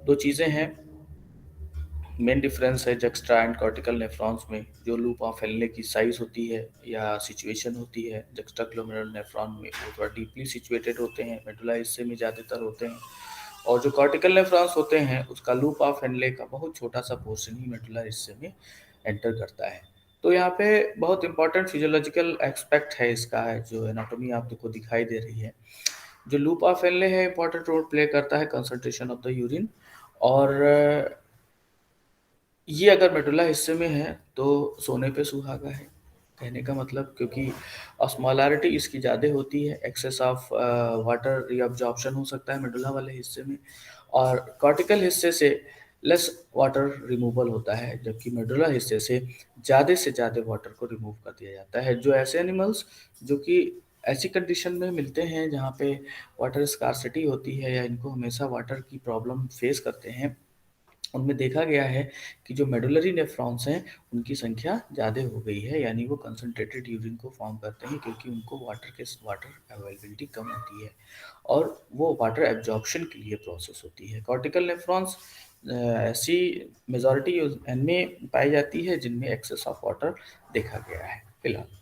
दो चीज़ें हैं, मेन डिफरेंस है जक्स्ट्रा एंड कॉर्टिकल नेफ्रॉन्स में, जो लूप ऑफ फैलने की साइज होती है या सिचुएशन होती है। जक्स्ट्रा ग्लोमेरुलर नेफ्रॉन में वो थोड़ा डीपली सिचुएटेड होते हैं, मेडुला हिस्से में ज़्यादातर होते हैं, और जो कॉर्टिकल नेफ्रॉन्स होते हैं उसका लूप ऑफ हेनले का बहुत छोटा सा पोर्शन ही मेडुला हिस्से में एंटर करता है। तो यहाँ पे बहुत इंपॉर्टेंट फिजियोलॉजिकल एस्पेक्ट है इसका, है जो एनाटॉमी आपको दिखाई दे रही है। जो लूप ऑफ हेनले है इंपॉर्टेंट रोल प्ले करता है कंसंट्रेशन ऑफ द यूरिन, और ये अगर मेडुला हिस्से में है तो सोने पे सुहागा है, कहने का मतलब क्योंकि ऑस्मोलारिटी इसकी ज़्यादा होती है, एक्सेस ऑफ वाटर रीअब्जॉर्प्शन हो सकता है मेडुला वाले हिस्से में, और कॉर्टिकल हिस्से से लेस वाटर रिमूवल होता है, जबकि मेडुला हिस्से से ज़्यादा वाटर को रिमूव कर दिया जाता है। जो ऐसे एनिमल्स जो कि ऐसी कंडीशन में मिलते हैं जहाँ पे वाटर स्कार्सिटी होती है या इनको हमेशा वाटर की प्रॉब्लम फेस करते हैं, उनमें देखा गया है कि जो मेडुलरी नेफ्रॉन्स हैं उनकी संख्या ज़्यादा हो गई है, यानी वो कंसनट्रेटेड यूरिन को फॉर्म करते हैं क्योंकि उनको वाटर अवेलेबिलिटी कम होती है और वो वाटर एब्जॉर्प्शन के लिए प्रोसेस होती है। कॉर्टिकल नेफ्रॉन्स ऐसी मेजॉरिटी इनमें पाई जाती है जिनमें एक्सेस ऑफ वाटर देखा गया है। फिलहाल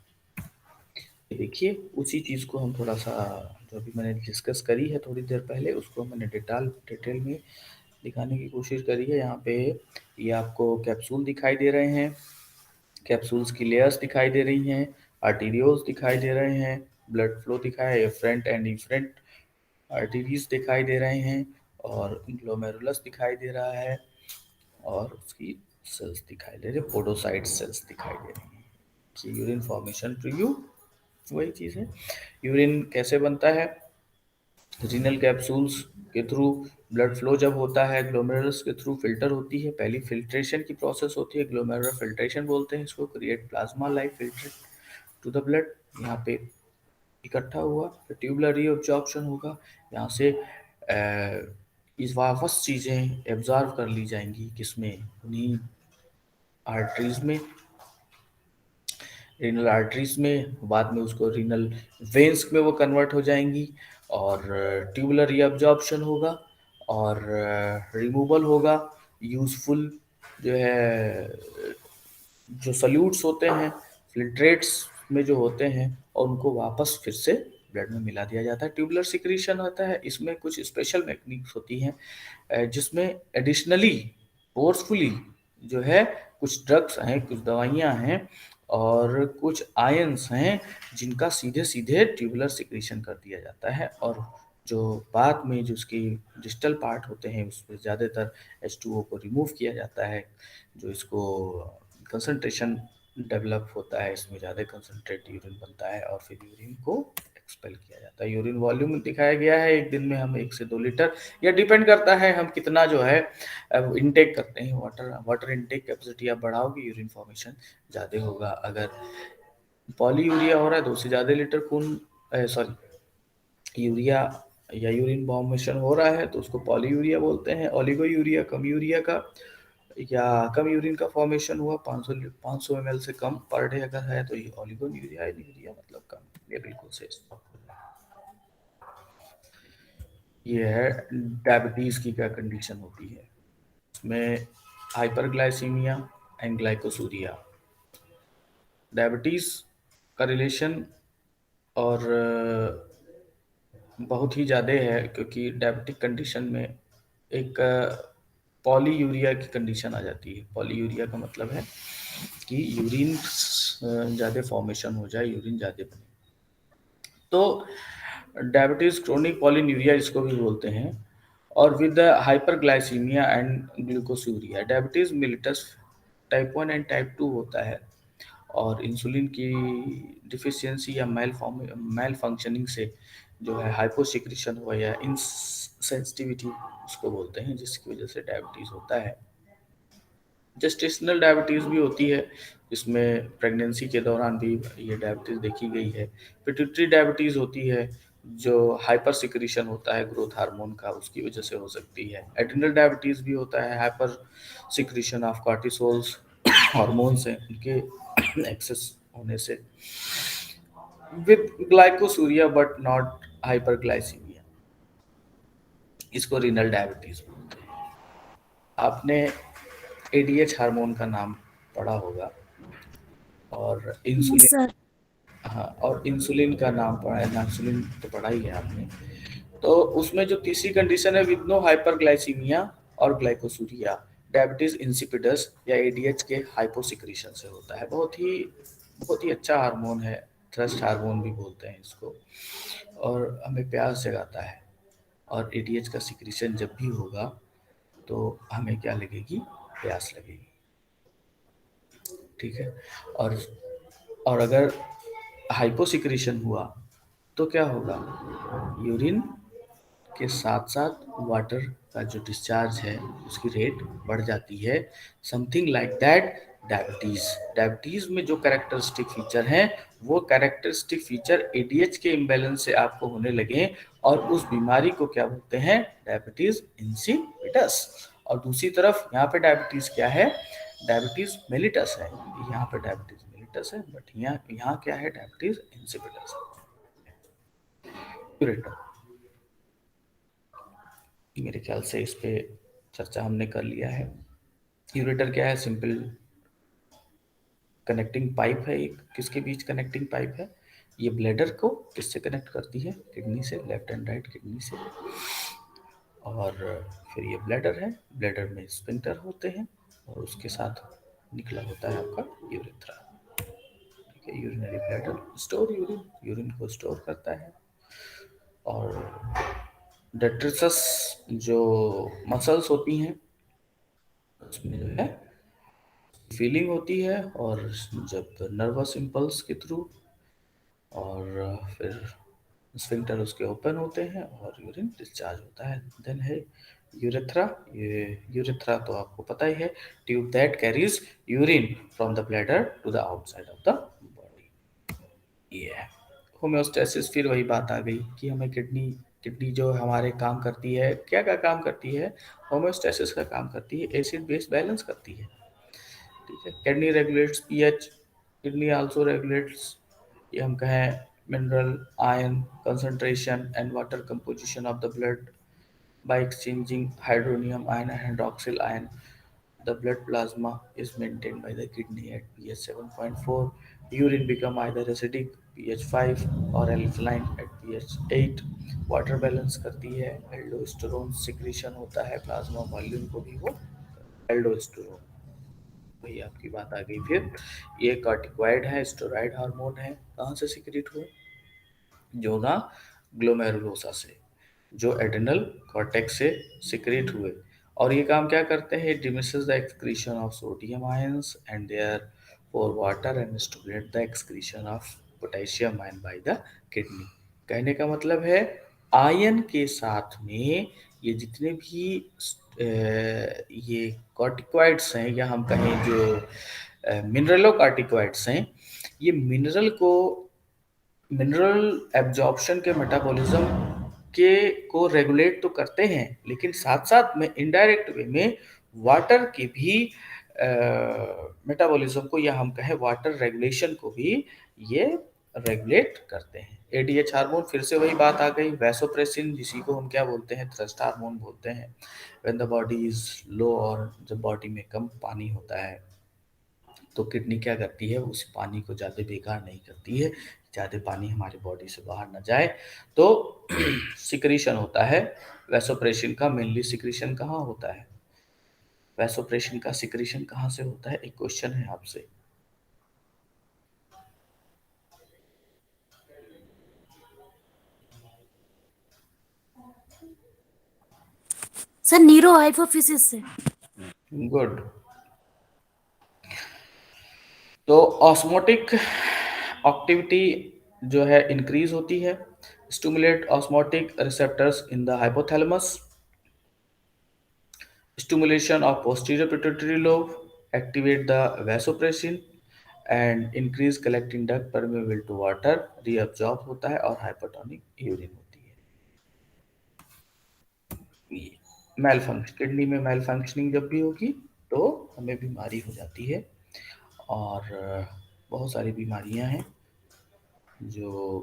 देखिए उसी चीज़ को हम थोड़ा सा जो अभी मैंने डिस्कस करी है थोड़ी देर पहले, उसको मैंने डिटेल में दिखाने की कोशिश करी है। यहाँ पे ये आपको कैप्सूल दिखाई दे रहे हैं, कैप्सूल्स की लेयर्स दिखाई दे रही हैं, आर्टीरियोल्स दिखाई दे रहे हैं, ब्लड फ्लो दिखाया है, एफरेंट एंड इफरेंट आर्टरीज दिखाई दे रहे हैं, और ग्लोमेरुलस दिखाई दे रहा है, और उसकी सेल्स दिखाई दे रही है, पोडोसाइट सेल्स दिखाई दे रही हैं। यूरिन फॉर्मेशन टू यू वही चीज़ है। यूरिन कैसे बनता है? रीनल कैप्सूल्स के थ्रू ब्लड फ्लो जब होता है, ग्लोमेरुलस के थ्रू फिल्टर होती है, पहली फिल्ट्रेशन की प्रोसेस होती है, ग्लोमेरुलर फिल्ट्रेशन बोलते हैं इसको, create plasma like filter to the blood, यहाँ पे इकट्ठा हुआ, फिर ट्यूबुलर रीअब्जॉर्प्शन होगा, यहाँ से इस वापस चीज़ें एब्जॉर्व कर ली जाएंगी किसमें, उन्हीं आर्टरीज में, रीनल आर्टरीज में, बाद में उसको रीनल वेन्स में वो कन्वर्ट हो जाएंगी, और ट्यूबुलर रीअब्जॉर्प्शन होगा और रिमूवल होगा। यूजफुल जो है जो सल्यूट्स होते हैं फिल्ट्रेट्स में जो होते हैं, और उनको वापस फिर से ब्लड में मिला दिया जाता है। ट्यूबुलर सिक्रीशन होता है, इसमें कुछ स्पेशल टेक्निक्स होती हैं जिसमें एडिशनली फोर्सफुली जो है कुछ ड्रग्स हैं, कुछ दवाइयाँ हैं और कुछ आयंस हैं जिनका सीधे सीधे ट्यूबुलर सिक्रीशन कर दिया जाता है, और जो बाद में जो उसकी डिस्टल पार्ट होते हैं उस पर ज़्यादातर H2O को रिमूव किया जाता है, जो इसको कंसंट्रेशन डेवलप होता है, इसमें ज़्यादा कंसंट्रेट यूरिन बनता है और फिर यूरिन को एक्सपेल किया जाता है। यूरिन वॉल्यूम दिखाया गया है, एक दिन में हम 1 से 2 लीटर, यह डिपेंड करता है हम कितना जो है इनटेक करते हैं। वाटर इनटेक कैपेसिटी आप बढ़ाओगे यूरिन फॉर्मेशन ज़्यादा होगा। अगर पॉलीयूरिया हो रहा है 2 से ज़्यादा लीटर खून यूरिया या यूरिन फॉर्मेशन हो रहा है तो उसको पॉलीयूरिया बोलते हैं। ओलिगोयूरिया कम यूरिया का या कम यूरिन का फॉर्मेशन हुआ 500 ml से कम पर डे अगर है तो ये ओलिगोयूरिया मतलब कम, ये बिल्कुल सही। ये है डायबिटीज की क्या कंडीशन होती है, इसमें हाइपरग्लाइसीमिया एंड ग्लाइकोसूरिया। डायबिटीज का रिलेशन और बहुत ही ज़्यादा है क्योंकि डायबिटिक कंडीशन में एक पॉलीयूरिया की कंडीशन आ जाती है। पॉलीयूरिया का मतलब है कि यूरिन ज़्यादा फॉर्मेशन हो जाए, यूरिन ज़्यादा बने, तो डायबिटीज क्रोनिक पॉलीयूरिया इसको भी बोलते हैं। और with hyperglycaemia and ग्लूकोसूरिया, diabetes मिलिटस type 1 and type 2 होता है, और इंसुलिन की डिफिशियंसी या मेल फंक्शनिंग से जो है हाइपोसिक्रीशन हुआ या इनसेंसिटिविटी उसको बोलते हैं, जिसकी वजह से डायबिटीज़ होता है। जेस्टेशनल डायबिटीज़ भी होती है, इसमें प्रेगनेंसी के दौरान भी ये डायबिटीज़ देखी गई है। पिट्यूटरी डायबिटीज़ होती है जो हाइपर सिक्रीशन होता है ग्रोथ हार्मोन का, उसकी वजह से हो सकती है। एड्रिनल डायबिटीज़ भी होता है, हाइपर सिक्रीशन ऑफ कॉर्टिसोल्स हार्मोन्स हैं उनके एक्सेस होने से। With glycosuria but not hyperglycaemia, इसको रीनल डायबिटीज बोलते हैं। आपने एडीएच हार्मोन का नाम पढ़ा होगा और इंसुलिन, सर हाँ, और इंसुलिन का नाम पढ़ा है, इंसुलिन तो पढ़ा ही है आपने। तो उसमें जो तीसरी कंडीशन है विद नो हाइपरग्लाइसीमिया और ग्लाइकोसूरिया, डायबिटीज इंसिपिडस या एडीएच के हाइपोसिक्रीशन से होता है। बहुत ही अच्छा हार्मोन है, थ्रस्ट हार्मोन भी बोलते हैं इसको, और हमें प्यास जगाता है। और एडीएच का सिक्रीशन जब भी होगा तो हमें क्या लगेगी, प्यास लगेगी, ठीक है। और और अगर हाइपोसिक्रीशन हुआ तो क्या होगा, यूरिन के साथ साथ वाटर का जो डिस्चार्ज है उसकी रेट बढ़ जाती है, something like that diabetes. Diabetes में जो कैरेक्टरिस्टिक फीचर हैं वो कैरेक्टरिस्टिक फीचर एडीएच के इम्बैलेंस से आपको होने लगे और उस बीमारी को क्या बोलते हैं, डायबिटीज़ इंसिपिडस। और दूसरी तरफ यहाँ पे डायबिटीज़ क्या है, डायबिटीज़ मेलिटस है, यहाँ पे डायबिटीज़ मेलिटस है, बट यहाँ क्या है, डायबिटीज़ इंसिपिडस है। मेरे ख्याल से इस पे चर्चा हमने कर लिया है। यूरेटर क्या है, सिंपल कनेक्टिंग पाइप है, एक किसके बीच कनेक्टिंग पाइप है, ये ब्लैडर को किससे कनेक्ट करती है, किडनी से, लेफ्ट एंड राइट किडनी से। और फिर ये ब्लैडर है, ब्लैडर में स्फिंक्टर होते हैं और उसके साथ निकला होता है आपका यूरेथ्रा। ठीक है, यूरिनरी ब्लैडर स्टोर यूरिन को स्टोर करता है। और डेट्रिटस जो मसल्स होती हैं उसमें जो है फीलिंग होती है, और जब नर्वस इम्पल्स के थ्रू और फिर स्फिंक्टर उसके ओपन होते हैं और यूरिन डिस्चार्ज होता है। देन है यूरेथ्रा। ये यूरेथ्रा तो आपको पता ही है, tube that carries urine from the bladder to the outside of the body. ये है होम्योस्टेसिस। फिर वही बात आ गई कि हमें किडनी जो हमारे काम करती है, क्या काम करती है, होम्योस्टेसिस का काम करती है, एसिड बेस बैलेंस करती है। ठीक है, kidney regulates pH, kidney also regulates, ये हम कहें mineral, ion concentration and water composition of the blood by exchanging hydronium ion and hydroxyl ion. The blood plasma is maintained by the kidney at pH 7.4. Urine become either acidic pH 5 or alkaline at pH 8. Water balance करती है, aldosterone secretion होता है, plasma volume को भी वो aldosterone, वही आपकी बात आ गई। फिर ये कॉर्टिकॉइड है, स्टेरॉइड हार्मोन है, कहाँ से सिक्रीट हुए, जोना ग्लोमेरुलोसा से, जो एड्रेनल कॉर्टेक्स से सिक्रेट हुए। और ये काम क्या करते हैं, diminishes the excretion of sodium ions and therefore water and stimulate the excretion of potassium ion by the kidney. कहने का मतलब है आयन के साथ में ये जितने भी ये कॉर्टिकॉइड्स हैं, या हम कहें जो मिनरलो कॉर्टिकॉइड्स हैं, ये मिनरल एब्जॉर्प्शन के मेटाबॉलिज्म के को रेगुलेट तो करते हैं, लेकिन साथ साथ में इनडायरेक्ट वे में वाटर की भी मेटाबॉलिज्म को, या हम कहें वाटर रेगुलेशन को भी ये रेगुलेट करते हैं। एडीएच हार्मोन, फिर से वही बात आ गई, वैसोप्रेसिन, जिसी को हम क्या बोलते हैं, थ्रस्ट हार्मोन बोलते हैं। When the body is low, और जब बॉडी में कम पानी होता है तो किडनी क्या करती है, उस पानी को ज़्यादा बेकार नहीं करती है, ज़्यादा पानी हमारे बॉडी से बाहर ना जाए, तो सिक्रीशन होता है वैसोप्रेसिन का। मेनली सिक्रीशन कहाँ होता है, वैसोप्रेसिन का सिक्रीशन कहाँ से होता है, एक क्वेश्चन है आपसे। सर नीरो हाइपोफिसिस से। गुड। तो ऑस्मोटिक एक्टिविटी जो है इंक्रीज होती है, stimulate osmotic receptors in the hypothalamus, stimulation of posterior pituitary lobe activate the vasopressin and increase collecting duct permeable to water, reabsorb होता है और hypertonic urine होती है। मैलफंक्शन, किडनी में मैलफंक्शनिंग जब भी होगी तो हमें बीमारी हो जाती है, और बहुत सारी बीमारियां हैं जो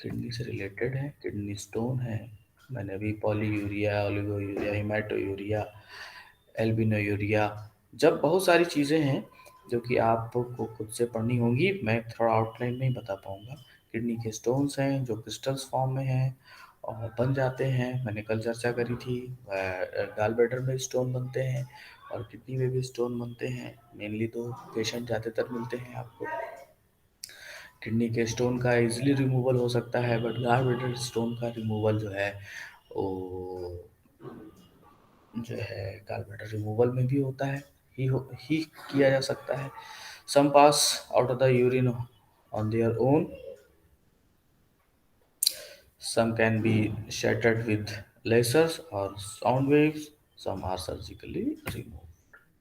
किडनी से रिलेटेड है। किडनी स्टोन है, मैंने अभी पॉलीयूरिया, ओलिगोयूरिया, हिमेटोयूरिया, एल्बिनोयूरिया, जब बहुत सारी चीज़ें हैं जो कि आपको खुद से पढ़नी होंगी, मैं थोड़ा आउटलाइन में ही बता पाऊँगा। किडनी के स्टोन्स हैं जो क्रिस्टल्स फॉर्म में हैं और बन जाते हैं, मैंने कल चर्चा करी थी। गाल ब्लैडर में स्टोन बनते हैं और किडनी में भी स्टोन बनते हैं। मेनली तो पेशेंट ज़्यादातर मिलते हैं आपको। किडनी के स्टोन का इजीली रिमूवल हो सकता है, बट गाल ब्लैडर स्टोन का रिमूवल जो है वो जो है गाल ब्लैडर रिमूवल में भी होता है, ही किया जा सकता है। Some pass out of the urine on their own. Some can be shattered with lasers or sound waves. Some are surgically removed.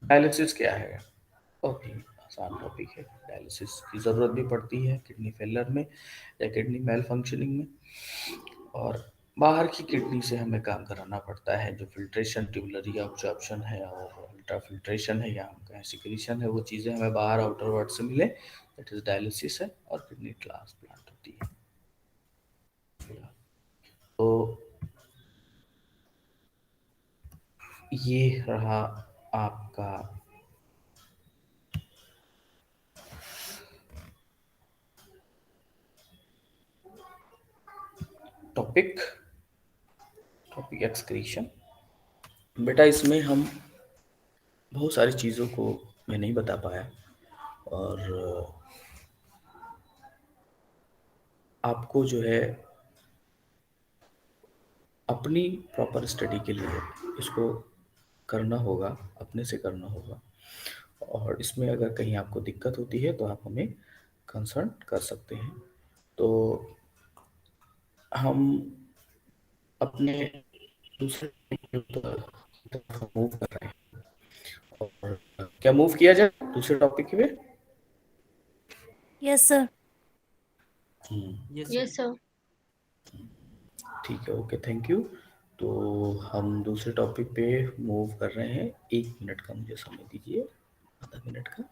Dialysis क्या है? बहुत ही आसान टॉपिक है। डायलिसिस की ज़रूरत भी पड़ती है किडनी फेलियर में या किडनी मेल फंक्शनिंग में, और बाहर की किडनी से हमें काम कराना पड़ता है। जो फिल्ट्रेशन, ट्यूबुलरी ऑब्जॉर्प्शन है और अल्ट्रा फिल्ट्रेशन है या हम कहें सिक्रीशन है, वो चीज़ें हमें बाहर आउटर वर्ल्ड से मिले, दैट इज डायलिसिस है, और किडनी ट्रांसप्लांट होती है। तो ये रहा आपका टॉपिक एक्सक्रीशन। बेटा इसमें हम बहुत सारी चीज़ों को मैं नहीं बता पाया, और आपको जो है अपनी प्रॉपर स्टडी के लिए इसको करना होगा, अपने से करना होगा, और इसमें अगर कहीं आपको दिक्कत होती है तो आप हमें कंसर्न कर सकते हैं। तो हम अपने दूसरे मूव कर रहे हैं, और क्या मूव किया जाए दूसरे टॉपिक पे? Yes sir. Yes sir. ठीक है, ओके, थैंक यू। तो हम दूसरे टॉपिक पे मूव कर रहे हैं। 1 मिनट का मुझे समय दीजिए, आधा मिनट का।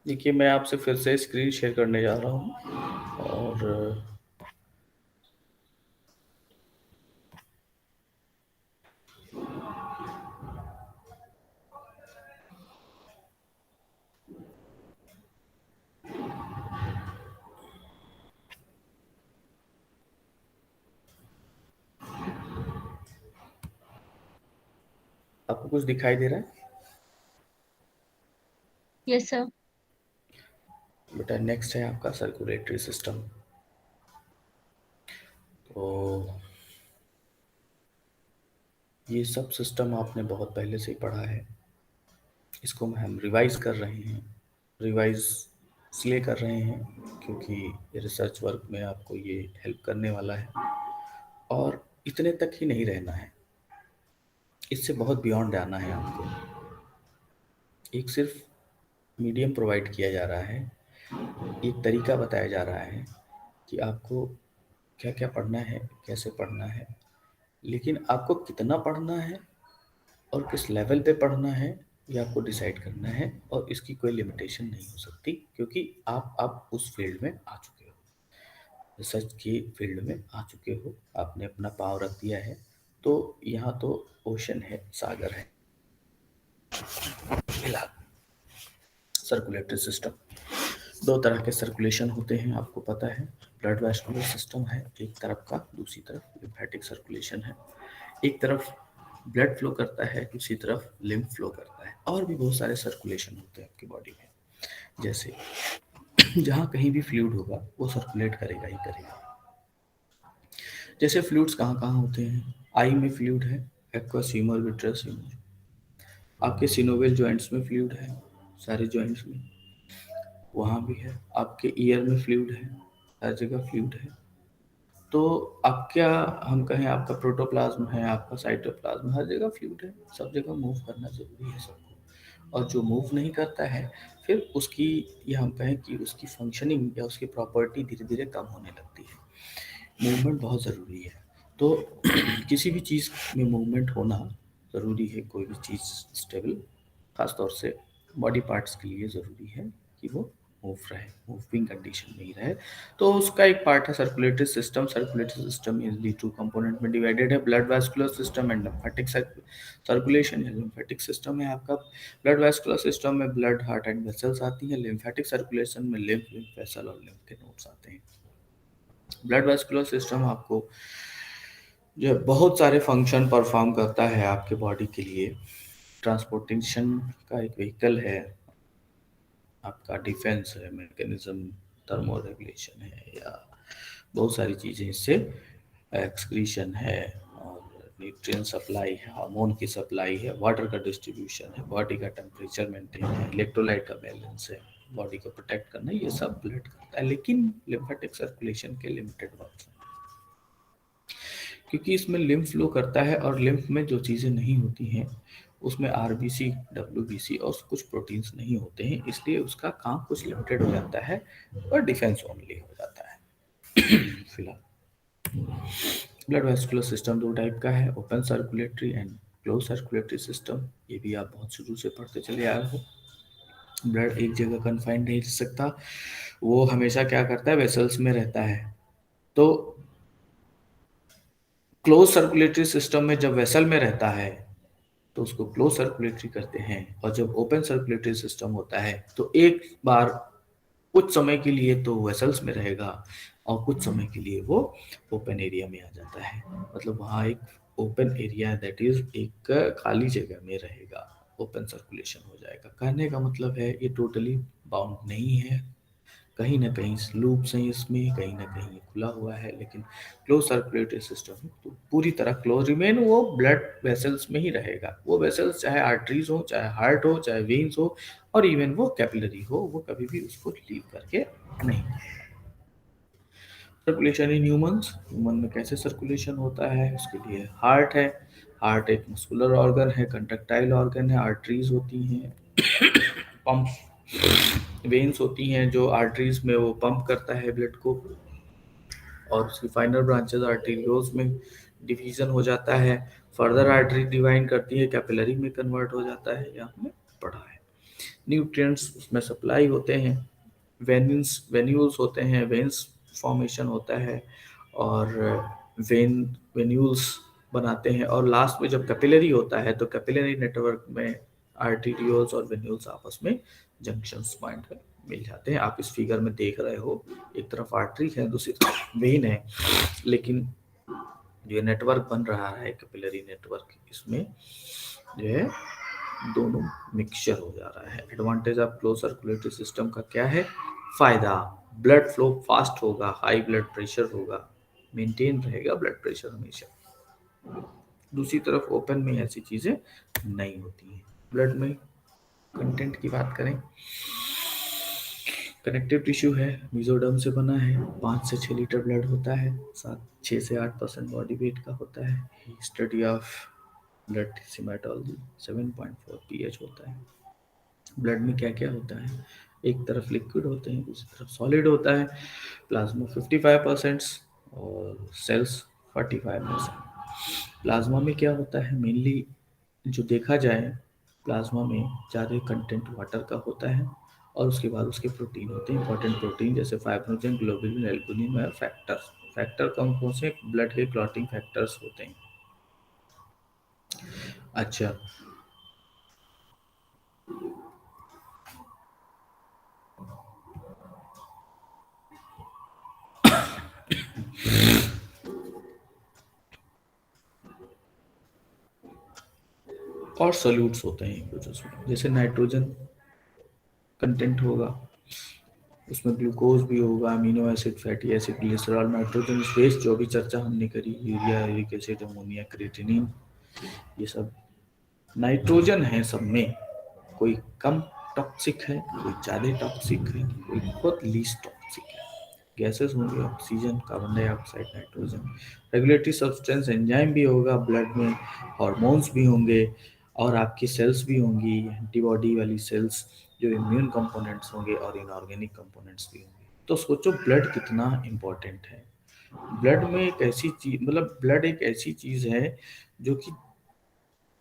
देखिए, मैं आपसे फिर से स्क्रीन शेयर करने जा रहा हूँ, और आपको कुछ दिखाई दे रहा है? Yes sir. बेटा नेक्स्ट है आपका सर्कुलेटरी सिस्टम। तो ये सब सिस्टम आपने बहुत पहले से ही पढ़ा है, इसको हम रिवाइज कर रहे हैं। रिवाइज इसलिए कर रहे हैं क्योंकि रिसर्च वर्क में आपको ये हेल्प करने वाला है, और इतने तक ही नहीं रहना है, इससे बहुत बियॉन्ड आना है आपको। एक सिर्फ मीडियम प्रोवाइड किया जा रहा है, एक तरीका बताया जा रहा है कि आपको क्या क्या पढ़ना है, कैसे पढ़ना है, लेकिन आपको कितना पढ़ना है और किस लेवल पे पढ़ना है ये आपको डिसाइड करना है, और इसकी कोई लिमिटेशन नहीं हो सकती, क्योंकि आप उस फील्ड में आ चुके हो, रिसर्च की फील्ड में आ चुके हो, आपने अपना पाँव रख दिया है। तो यहाँ तो ओशन है, सागर है। सर्कुलेटरी सिस्टम, 2 तरह के सर्कुलेशन होते हैं, आपको पता है। ब्लड वैस्कुलर सिस्टम है एक तरफ का, दूसरी तरफ लिम्फेटिक सर्कुलेशन है। एक तरफ ब्लड फ्लो करता है, दूसरी तरफ लिम्फ फ्लो करता है। और भी बहुत सारे सर्कुलेशन होते हैं आपकी बॉडी में, जैसे जहाँ कहीं भी फ्लूइड होगा वो सर्कुलेट करेगा ही करेगा। जैसे फ्लूइड्स कहाँ कहाँ होते हैं? आई में फ्लूइड है, एक्वस ह्यूमर, विट्रस ह्यूमर। आपके सिनोवियल जॉइंट्स में फ्लूइड है, सारे जॉइंट्स में, वहाँ भी है। आपके ईयर में फ्लूइड है, हर जगह फ्लूइड है। तो आप क्या हम कहें, आपका प्रोटोप्लाज्म है, आपका साइटोप्लाज्म, हर जगह फ्लूइड है। सब जगह मूव करना जरूरी है सबको, और जो मूव नहीं करता है फिर उसकी, या हम कहें कि उसकी फंक्शनिंग या उसकी प्रॉपर्टी धीरे धीरे कम होने लगती है। मूवमेंट बहुत ज़रूरी है। तो किसी भी चीज़ में मूवमेंट होना ज़रूरी है। कोई भी चीज़ स्टेबल, खासतौर से बॉडी पार्ट्स के लिए ज़रूरी है कि वो मूविंग कंडीशन में ही रहे। तो उसका एक पार्ट है circulatory system. Circulatory system easily two component में डिवाइडेड है, blood vascular system and lymphatic circulation. या लिम्फेटिक सिस्टम है आपका, ब्लड वैस्कुलर सिस्टम में ब्लड, हार्ट एंड वेसल्स आती है। लिम्फेटिक सर्कुलेशन में लिम्फ वेसल और लिम्फ के नोड्स आते हैं। ब्लड वैस्कुलर सिस्टम आपको जो बहुत सारे फंक्शन परफॉर्म करता है आपके बॉडी के लिए। ट्रांसपोर्टेशन का एक व्हीकल है, आपका डिफेंस है, मैकेनिज्म, थर्मो रेगुलेशन है, या बहुत सारी चीज़ें इससे, एक्सक्रीशन है, और न्यूट्रिएंट सप्लाई है, हार्मोन की सप्लाई है, वाटर का डिस्ट्रीब्यूशन है, बॉडी का टेम्परेचर मेंटेन है, इलेक्ट्रोलाइट का बैलेंस है, बॉडी को प्रोटेक्ट करना, ये सब ब्लड करता है। लेकिन लिम्फेटिक सर्कुलेशन के लिमिटेड वर्क हैं, क्योंकि इसमें लिम्फ फ्लो करता है और लिम्फ में जो चीज़ें नहीं होती हैं उसमें आरबीसी, डब्ल्यूबीसी और कुछ प्रोटीन्स नहीं होते हैं, इसलिए उसका काम कुछ लिमिटेड हो जाता है और डिफेंस ओनली हो जाता है। फिलहाल ब्लड वैस्कुलर सिस्टम दो टाइप का है, open circulatory and close circulatory system. ये भी आप बहुत शुरू से पढ़ते चले आए हो। ब्लड एक जगह कन्फाइंड नहीं रह सकता, वो हमेशा क्या करता है, वेसल्स में रहता है। तो क्लोज सर्कुलेटरी सिस्टम में जब वेसल में रहता है तो उसको क्लोज सर्कुलेटरी करते हैं, और जब ओपन सर्कुलेटरी सिस्टम होता है तो एक बार कुछ समय के लिए तो वेसल्स में रहेगा और कुछ समय के लिए वो ओपन एरिया में आ जाता है। मतलब वहाँ एक ओपन एरिया, दैट इज एक खाली जगह में रहेगा, ओपन सर्कुलेशन हो जाएगा। कहने का मतलब है ये टोटली बाउंड नहीं है, कहीं ना कहीं लूप्स हैं इसमें, कहीं ना कहीं खुला हुआ है। लेकिन क्लोज सर्कुलेटरी सिस्टम तो पूरी तरह क्लोज रिमेन, वो ब्लड वेसल्स में ही रहेगा। वो वेसल्स चाहे आर्टरीज हो, चाहे हार्ट हो, चाहे वेन्स हो, और इवन वो कैपिलरी हो, वो कभी भी उसको लीव करके नहीं। सर्कुलेशन इन ह्यूमन में कैसे सर्कुलेशन होता है, उसके लिए हार्ट है। हार्ट एक मस्कुलर ऑर्गन है, कंडक्टाइल ऑर्गन है, आर्टरीज होती हैं, पंप वेन्स होती हैं जो आर्टरीज में वो पंप करता है ब्लड को, और उसकी फाइनल ब्रांचेस आर्टेरियोल्स में डिवीजन हो जाता है। फर्दर आर्टरी डिवाइन करती है, कैपिलरी में कन्वर्ट हो जाता है, यहाँ हमने पढ़ा है। न्यूट्रिएंट्स उसमें सप्लाई होते हैं, वेन्यूल्स होते हैं, वेन्स फॉर्मेशन होता है, और वेन्यूल्स बनाते हैं, और लास्ट में जब कैपिलरी होता है तो कैपिलरी नेटवर्क में आर्टेरियोल्स और वेन्यूल्स आपस में जंक्शंस पॉइंट पे मिल जाते हैं। आप इस फिगर में देख रहे हो, एक तरफ आर्टरी है, दूसरी तरफ वेन है, लेकिन जो नेटवर्क बन रहा है कैपिलरी नेटवर्क, इसमें जो है दोनों मिक्सचर हो जा रहा है। Advantage of close circulatory system का क्या है, फायदा, ब्लड फ्लो फास्ट होगा, हाई ब्लड प्रेशर होगा, मेंटेन रहेगा ब्लड प्रेशर हमेशा। दूसरी तरफ ओपन में ऐसी चीजें नहीं होती हैं। ब्लड में कंटेंट की बात करें, कनेक्टिव टिश्यू है, मेसोडर्म से बना है, 5 से 6 लीटर ब्लड होता है, 6 से 8% बॉडी वेट का होता है। स्टडी ऑफ ब्लड सीमेटोलॉजी 7.4 pH होता है। ब्लड में क्या क्या होता है, एक तरफ लिक्विड होते हैं, दूसरी तरफ सॉलिड होता है। प्लाज्मा 55% और सेल्स 45%। प्लाज्मा में क्या होता है, मेनली जो देखा जाए प्लाज्मा में ज़्यादा कंटेंट वाटर का होता है, और उसके बाद उसके प्रोटीन होते हैं, इंपॉर्टेंट प्रोटीन, जैसे फाइब्रोजन, ग्लोबुलिन, एल्बुमिन और फैक्टर्स। फैक्टर कौन से, ब्लड के क्लॉटिंग फैक्टर्स होते हैं। अच्छा, और सॉल्यूट्स होते हैं कुछ उसमें, जैसे नाइट्रोजन कंटेंट होगा, उसमें ग्लूकोज भी होगा, amino acid, fatty acid, glycerol, nitrogen space जो भी चर्चा हमने करी, urea, uric acid, ammonia, creatinine, ये सब नाइट्रोजन है। सब में कोई कम टॉक्सिक है, कोई ज़्यादा टॉक्सिक है, कोई बहुत लीस्ट टॉक्सिक है। गैसेस होंगे, oxygen, carbon dioxide, nitrogen. Regulatory substance enzyme भी होगा ब्लड में, हार्मोन्स भी होंगे, और आपकी सेल्स भी होंगी, एंटीबॉडी वाली सेल्स जो इम्यून कंपोनेंट्स होंगे, और इनऑर्गेनिक कंपोनेंट्स भी होंगे। तो सोचो ब्लड कितना इम्पोर्टेंट है। ब्लड में एक ऐसी चीज, मतलब ब्लड एक ऐसी चीज है जो कि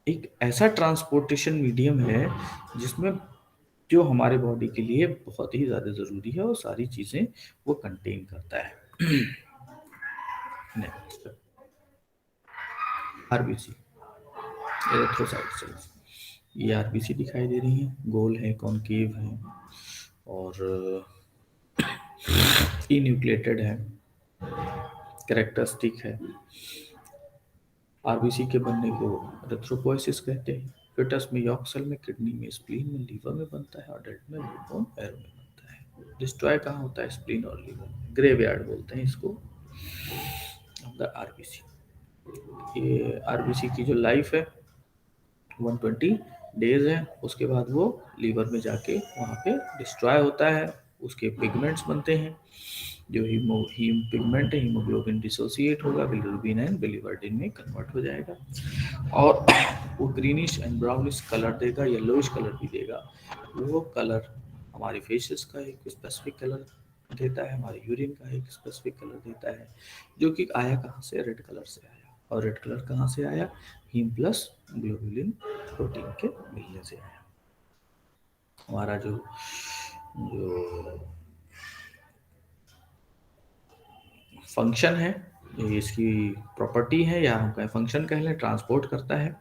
एक ऐसा ट्रांसपोर्टेशन मीडियम है जिसमें जो हमारे बॉडी के लिए बहुत ही ज़्यादा ज़रूरी है और सारी चीज़ें वो कंटेन करता है। Next, RBC, erythrocyte cells. ये आरबीसी दिखाई दे रही हैं, गोल है, कॉन्केव है और इन्यूक्लिएटेड है, कैरेक्टरिस्टिक है। आरबीसी के बनने को एरिथ्रोपोइसिस कहते हैं। फिटस में, यॉर्क सेल में, किडनी में, स्प्लीन में, लीवर में बनता है, अडल्ट में बोन एरो में बनता है। डिस्ट्रॉय कहाँ होता है? स्प्लीन और लीवर में। ग्रेवयार्ड बोलते हैं इसको आरबीसी। ये आरबीसी की जो लाइफ है 120 डेज है, उसके बाद वो लीवर में जाके वहाँ पे डिस्ट्रॉय होता है, उसके पिगमेंट्स बनते हैं, जो हीम पिगमेंट है, हीमोग्लोबिन डिसोसिएट होगा, बिलिरुबिन एंड बिलिवर्डिन में कन्वर्ट हो जाएगा और वो ग्रीनिश एंड ब्राउनिश कलर देगा, येलोइश कलर भी देगा। वो कलर हमारे फेसेस का एक स्पेसिफिक कलर देता है, हमारे यूरिन का एक स्पेसिफिक कलर देता है, जो कि आया कहाँ से? रेड कलर से आया। और रेड कलर कहाँ से आया? हीम प्लस ग्लोबुलिन प्रोटीन के मिलने से आया। हमारा जो फंक्शन है, ये इसकी प्रॉपर्टी है या हम कहें फंक्शन कह लें, ट्रांसपोर्ट करता है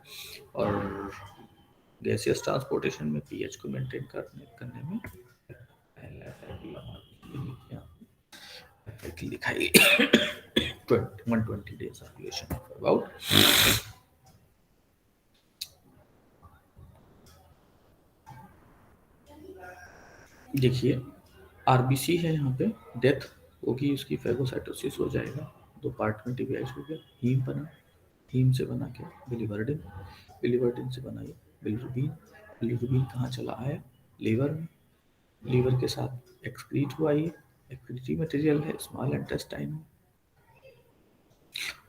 और गैसियस ट्रांसपोर्टेशन में पीएच को मेंटेन करने में दिखाई 120 days of duration about। देखिए आरबीसी है, यहाँ पे डेथ होगी, उसकी फेगोसाइटोसिस हो जाएगा, 2 पार्ट में डिवाइड हो गया। हीम बना, हीम से बना क्या? बिलिवर्डिन, बिलिवर्डिन से बना ये बिलिरुबिन, बिलिरुबिन कहाँ चला आया? लीवर में, लीवर के साथ एक्सक्रीट हुआ, ये एक्सक्रीटरी मटेरियल है स्मॉल इंटेस्टाइन में।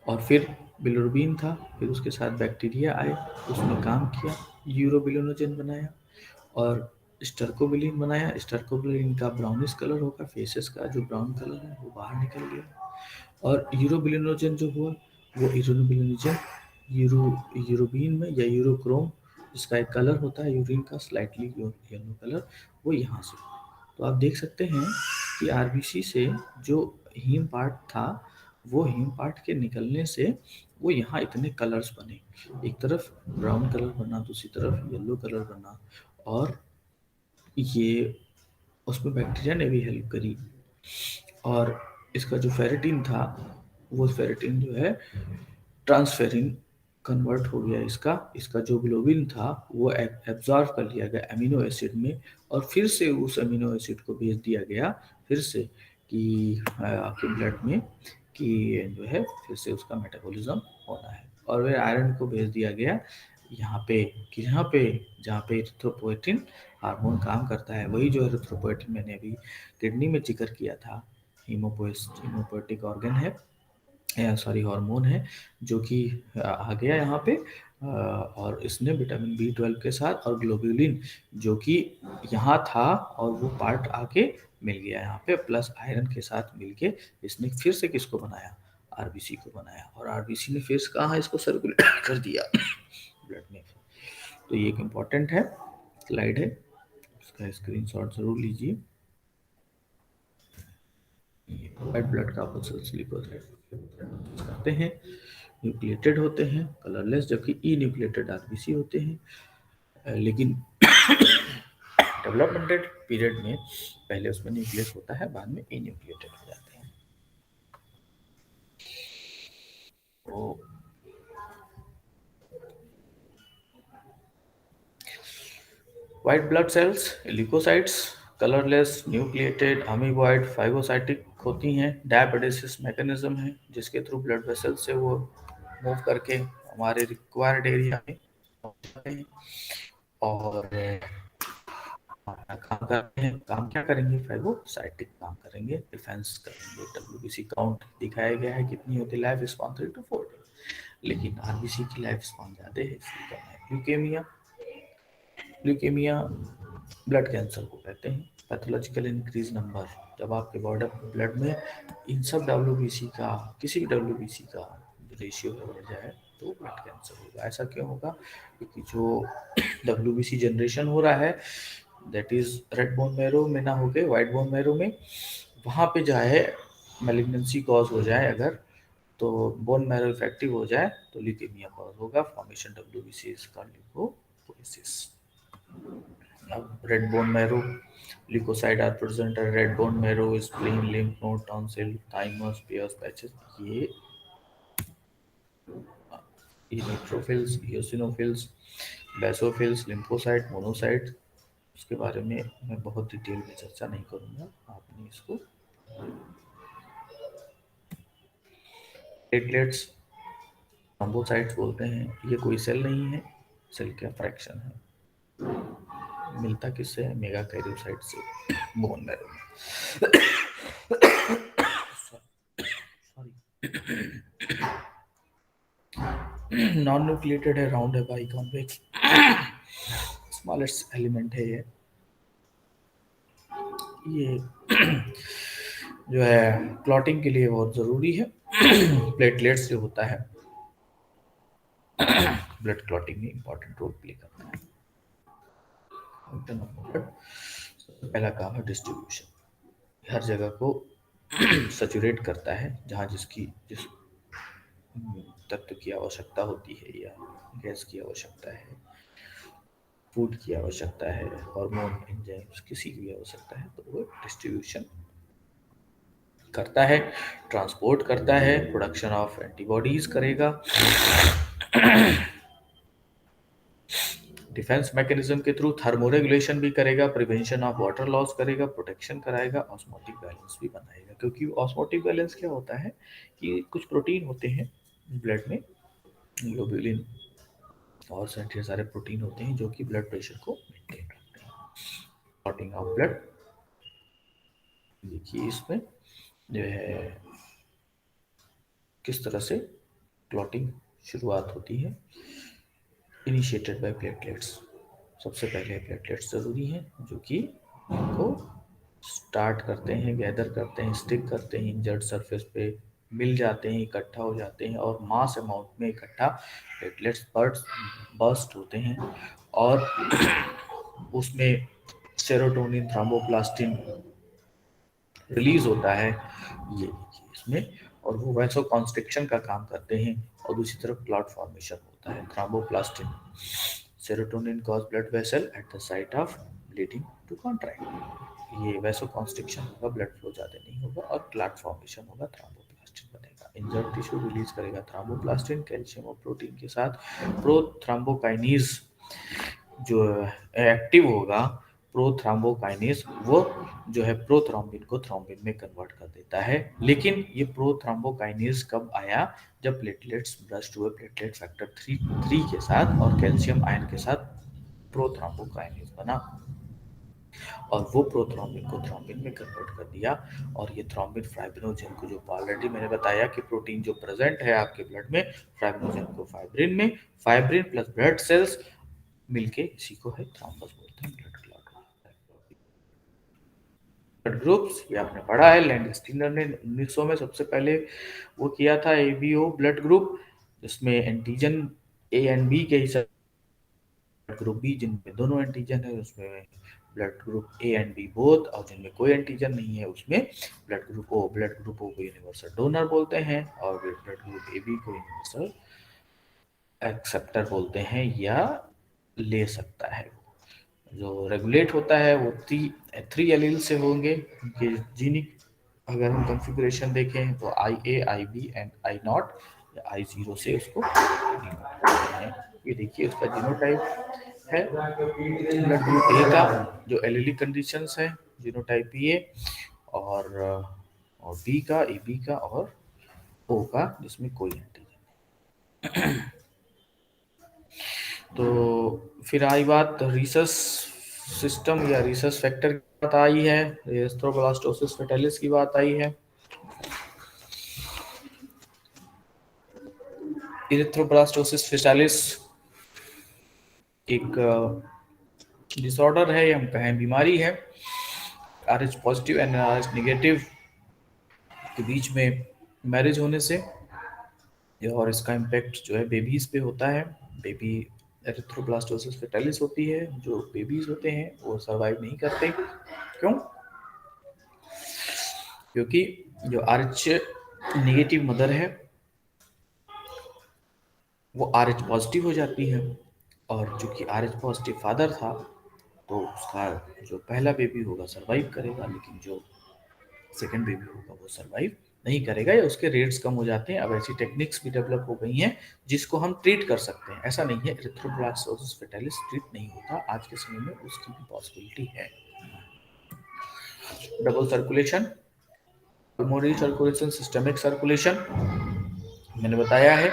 और फिर बिलिरुबिन था, फिर उसके साथ बैक्टीरिया आए, उसने काम किया, यूरोबिलिनोजेन बनाया और स्टर्कोबिलिन बनाया। स्टर्कोबिलिन का ब्राउनिश कलर होगा, फेसेस का जो ब्राउन कलर है वो बाहर निकल गया। और यूरोबिलिनोजेन जो हुआ वो यूरोबिलिनोजेन यूरोबिन में या यूरोक्रोम, जिसका एक कलर होता है यूरिन का स्लाइटली येलो कलर, वो यहाँ से। तो आप देख सकते हैं कि आरबीसी से जो हीम पार्ट था, वो हीम पार्ट के निकलने से वो यहाँ इतने कलर्स बने, एक तरफ ब्राउन कलर बना, दूसरी तरफ येलो कलर बना, और ये उसमें बैक्टीरिया ने भी हेल्प करी। और इसका जो फेरेटिन था, वो फेरेटिन जो है ट्रांसफेरिन कन्वर्ट हो गया इसका जो ग्लोबिन था वो एब्जॉर्ब कर लिया गया अमीनो एसिड में, और फिर से उस अमीनो एसिड को भेज दिया गया फिर से कि आपके ब्लड में कि जो है फिर से उसका मेटाबॉलिज्म होना है। और वह आयरन को भेज दिया गया यहाँ पे कि जहाँ पे एरिथ्रोपोएटिन हार्मोन काम करता है, वही जो एरिथ्रोपोएटिन मैंने अभी किडनी में जिक्र किया था, हीमोपोएटिक ऑर्गन है, सॉरी हार्मोन है, जो कि आ गया यहाँ पे और इसने विटामिन B12 के साथ और ग्लोबुलिन जो कि यहाँ था और वो पार्ट आके मिल गया यहाँ पे, प्लस आयरन के साथ मिलके इसने फिर से किसको बनाया? आरबीसी को बनाया, और आरबीसी ने फिर कहाँ इसको सर्कुलेट कर दिया ब्लड में। तो ये एक इम्पॉर्टेंट है स्लाइड है, इसका स्क्रीनशॉट जरूर लीजिए। वाइट ब्लड का करते हैं, न्यूक्लिएटेड होते हैं, कलरलेस, जबकि ई न्यूक्लिएटेड आरबीसी होते हैं। लेकिन डेवलपमेंटल पीरियड में पहले उसमें न्यूक्लियस होता है, बाद में ई न्यूक्लिएटेड हो जाते हैं। तो white blood cells, leukocytes, colourless, nucleated, amoeboid, phagocytic होती हैं। डायपेडेसिस मैकेनिज्म है जिसके थ्रू ब्लड वेसल से वो मूव करके हमारे रिक्वायर्ड एरिया में पहुंचते हैं और काम करते हैं। काम क्या करेंगे? फाइगोसाइटिक काम करेंगे, डिफेंस करेंगे। डब्ल्यूबीसी काउंट दिखाया गया है कितनी होती है, लाइफ स्पान 3 to 4, लेकिन आरबीसी की लाइफ स्पान ज़्यादा है, इसलिए कम है। ल्यूकेमिया ब्लड कैंसर को कहते हैं। पैथोलॉजिकल इंक्रीज नंबर, जब आपके बॉडी ब्लड में इन सब डब्ल्यूबीसी का, किसी भी डब्ल्यूबीसी का रेशियो बढ़ जाए तो ब्लड कैंसर होगा। ऐसा क्यों होगा? क्योंकि जो डब्ल्यूबीसी जनरेशन हो रहा है that is red bone marrow में ना होके वाइट बोन मैरो में, वहाँ पे जो है मेलिग्नेंसी कॉज हो जाए अगर, तो बोन मैरो इफेक्टिव हो जाए तो ल्यूकेमिया कॉज होगा, फॉर्मेशन WBC इसका ल्यूकोपोएसिस। अब red bone marrow leucocyte are present at red bone marrow, spleen, lymph node, tonsil, thymus, Peyer's patches, ये neutrophils, eosinophils, basophils, lymphocyte, monocyte, उसके बारे में मैं बहुत डिटेल में चर्चा नहीं करूंगा, आपने इसको। प्लेटलेट्स, थ्रोम्बोसाइट्स बोलते हैं, ये कोई सेल नहीं है, सेल का फ्रैक्शन है, मिलता किससे है? मेगा कैरियोसाइट से बोन मैरो में। नॉन न्यूक्लिएटेड है, राउंड है, बाइकॉन्वेक्स, स्मॉलेस्ट एलिमेंट है ये जो है क्लॉटिंग के लिए बहुत ज़रूरी है। प्लेटलेट्स जो होता है ब्लड क्लॉटिंग में इंपॉर्टेंट रोल प्ले करता है। सबसे पहला काम है डिस्ट्रीब्यूशन, हर जगह को सैचुरेट करता है, जहाँ जिस तत्व की आवश्यकता होती है या गैस की आवश्यकता है, फूड की आवश्यकता है, हार्मोन, एंजाइम्स, किसी की भी आवश्यकता है, तो वो डिस्ट्रीब्यूशन करता है, ट्रांसपोर्ट करता है, प्रोडक्शन ऑफ एंटीबॉडीज करेगा, डिफेंस मैकेनिज्म के थ्रू थर्मोरेगुलेशन भी करेगा, प्रिवेंशन ऑफ वाटर लॉस करेगा, प्रोटेक्शन कराएगा, ऑस्मोटिक बैलेंस भी बनाएगा। क्योंकि ऑस्मोटिक बैलेंस क्या होता है कि कुछ प्रोटीन होते हैं ब्लड में, ग्लोबुलिन और ढेर सारे प्रोटीन होते हैं जो कि ब्लड प्रेशर को मेंटेन रखते हैं। क्लॉटिंग ऑफ ब्लड, देखिए इसमें जो है किस तरह से क्लॉटिंग शुरुआत होती है। इनिशिएटेड बाय प्लेटलेट्स, सबसे पहले प्लेटलेट्स ज़रूरी हैं जो कि इनको स्टार्ट करते हैं, गैदर करते हैं, स्टिक करते हैं, इंजर्ड सरफेस पे मिल जाते हैं, इकट्ठा हो जाते हैं और मास अमाउंट में इकट्ठा प्लेटलेट्स बर्स्ट होते हैं और उसमें सेरोटोनिन, थ्रोम्बोप्लास्टिन रिलीज होता है, ये देखिए इसमें, और वो वैसो कॉन्स्ट्रिक्शन का काम करते हैं। और दूसरी तरफ क्लॉट फॉर्मेशन होता है, thromboplastin, serotonin cause blood vessel at the site of bleeding to contract, ये वैसो कॉन्स्ट्रिक्शन होगा, ब्लड फ्लो ज़्यादा नहीं होगा और क्लॉट फॉर्मेशन होगा, थ्रोम्बोप्लास्टिन बनेगा। इंजर्ड टिश्यू रिलीज करेगा थ्रोम्बोप्लास्टिन कैल्शियम और प्रोटीन के साथ। प्रोथ्रोम्बोकाइनेज जो एक्टिव होगा, प्रोथ्रोम्बोकाइनेज, वो जो है प्रोथ्रोम्बिन को थ्रोम्बिन में कन्वर्ट कर देता है। लेकिन ये प्रोथ्रोम्बोकाइनेज कब आया? जब प्लेटलेट्स ब्रस्ट हुए प्लेटलेट फैक्टर 3 के साथ और कैल्शियम आयन के साथ प्रोथ्रोम्बोकाइनेज बना और वो प्रोथ्रोम्बिन को थ्रोम्बिन में कन्वर्ट कर दिया। और ये थ्रोम्बिन फाइब्रिनोजन को, जो ऑलरेडी मैंने बताया कि प्रोटीन जो प्रेजेंट है आपके ब्लड में, फाइब्रिनोजन को फाइब्रिन में, फाइब्रिन प्लस ब्लड सेल्स मिलके इसी को है थ्रोम्बस बोलते हैं, ब्लड क्लॉट। ब्लड ग्रुप्स ये आपने पढ़ा है, लैंडस्टीनर ने 1900 में सबसे पहले वो किया था, ABO ब्लड ग्रुप, जिसमें एंटीजन A एंड B के हिसाब, ग्रुप बी जिनमें दोनों एंटीजन है उसमें blood group A and B both, और जिनमें कोई एंटीजन नहीं है उसमें ब्लड ग्रुप O को यूनिवर्सल डोनर बोलते हैं और ब्लड ग्रुप AB को यूनिवर्सल एक्सेप्टर बोलते हैं या ले सकता है। जो रेगुलेट होता है वो 3 एलील से होंगे, उनके जीनिक अगर हम कॉन्फ़िगरेशन देखें तो IA, IB एंड I0 या I0 से उसको हैं। ये देखिए उसका जीनोटाइप है ब्लड ग्रुप A का, जो एलीलिक कंडीशंस है जीनोटाइप A, और B का, AB का और O का जिसमें कोई एंटीजन। तो फिर आई बात रिसस सिस्टम या रिसस फैक्टर की बात आई है, एरिथ्रोब्लास्टोसिस फेटालिस की बात आई है। एरिथ्रोब्लास्टोसिस फेटालिस एक डिसऑर्डर है या हम कहें बीमारी है, RH positive and RH negative के बीच में मैरिज होने से, और इसका इम्पैक्ट जो है बेबीज पे होता है। बेबी एरिथ्रोब्लास्टोसिस फेटालिस होती है। जो बेबीज होते हैं वो सर्वाइव नहीं करते। क्यों? क्योंकि जो RH नेगेटिव मदर है वो RH पॉजिटिव हो जाती है, और चूंकि RH पॉजिटिव फादर था तो उसका जो पहला बेबी होगा सर्वाइव करेगा, लेकिन जो सेकंड बेबी होगा वो सर्वाइव नहीं करेगा, या उसके रेट्स कम हो जाते हैं। अब ऐसी टेक्निक्स भी डेवलप हो गई हैं जिसको हम ट्रीट कर सकते हैं। ऐसा नहीं है एरिथ्रोब्लास्टोसिस फेटालिस ट्रीट नहीं होता, आज के समय में उसकी भी पॉसिबिलिटी है। Double circulation, pulmonary circulation, systemic circulation, मैंने बताया है।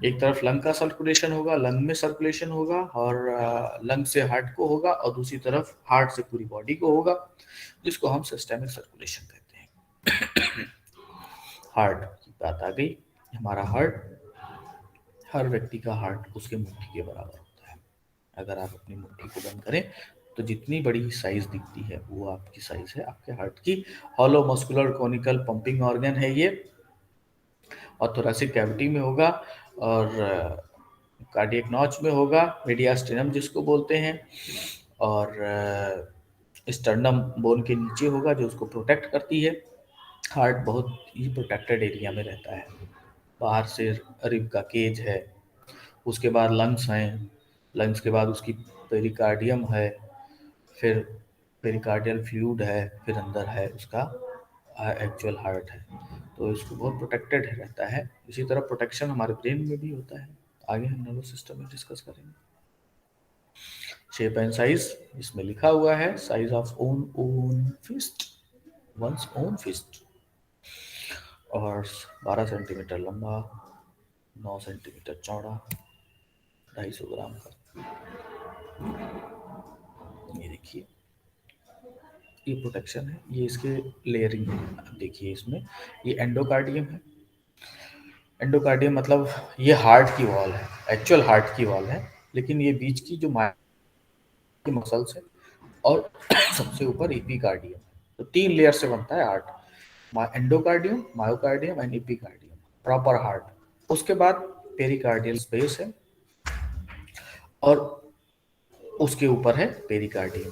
एक तरफ लंग का सर्कुलेशन होगा, लंग में सर्कुलेशन होगा, और लंग से हार्ट को होगा, और दूसरी तरफ हार्ट से पूरी बॉडी को होगा, जिसको हम सिस्टमिक सर्कुलेशन कहते हैं। हार्ट की बात आ गई। हमारा हार्ट, हर व्यक्ति का हार्ट उसके मुट्ठी के बराबर होता है। अगर आप अपनी मुट्ठी को बंद करें तो जितनी बड़ी साइज दिखती है वो आपकी साइज है आपके हार्ट की। Hollow muscular conical pumping organ है ये, और थोरेसिक कैविटी में होगा, और कार्डियक नॉच में होगा, मीडियास्टिनम जिसको बोलते हैं, और स्टर्नम बोन के नीचे होगा जो उसको प्रोटेक्ट करती है। हार्ट बहुत ही प्रोटेक्टेड एरिया में रहता है। बाहर से रिब का केज है, उसके बाद लंग्स हैं, लंग्स के बाद उसकी पेरिकार्डियम है, फिर पेरिकार्डियल फ्लूइड है, फिर अंदर है उसका एक्चुअल हार्ट है। तो इसको बहुत प्रोटेक्टेड रहता है। इसी तरह प्रोटेक्शन हमारे ब्रेन में भी होता है, आगे हम नर्वस सिस्टम में डिस्कस करेंगे। शेप एंड साइज इसमें लिखा हुआ है, size of own fist, one's own fist, और 12 सेंटीमीटर लंबा, 9 सेंटीमीटर चौड़ा, 250 ग्राम का। ये देखिए, ये प्रोटेक्शन है, ये इसके लेयरिंग है। देखिए इसमें ये एंडोकार्डियम है। एंडोकार्डियम मतलब ये हार्ट की वॉल है, एक्चुअल हार्ट की वॉल है, लेकिन ये बीच की जो मसल्स है, और सबसे ऊपर एपिकार्डियम। तो 3 लेयर से बनता है heart, endocardium, myocardium and epicardium, proper heart. उसके बाद पेरिकार्डियल स्पेस है, और उसके ऊपर है पेरिकार्डियम।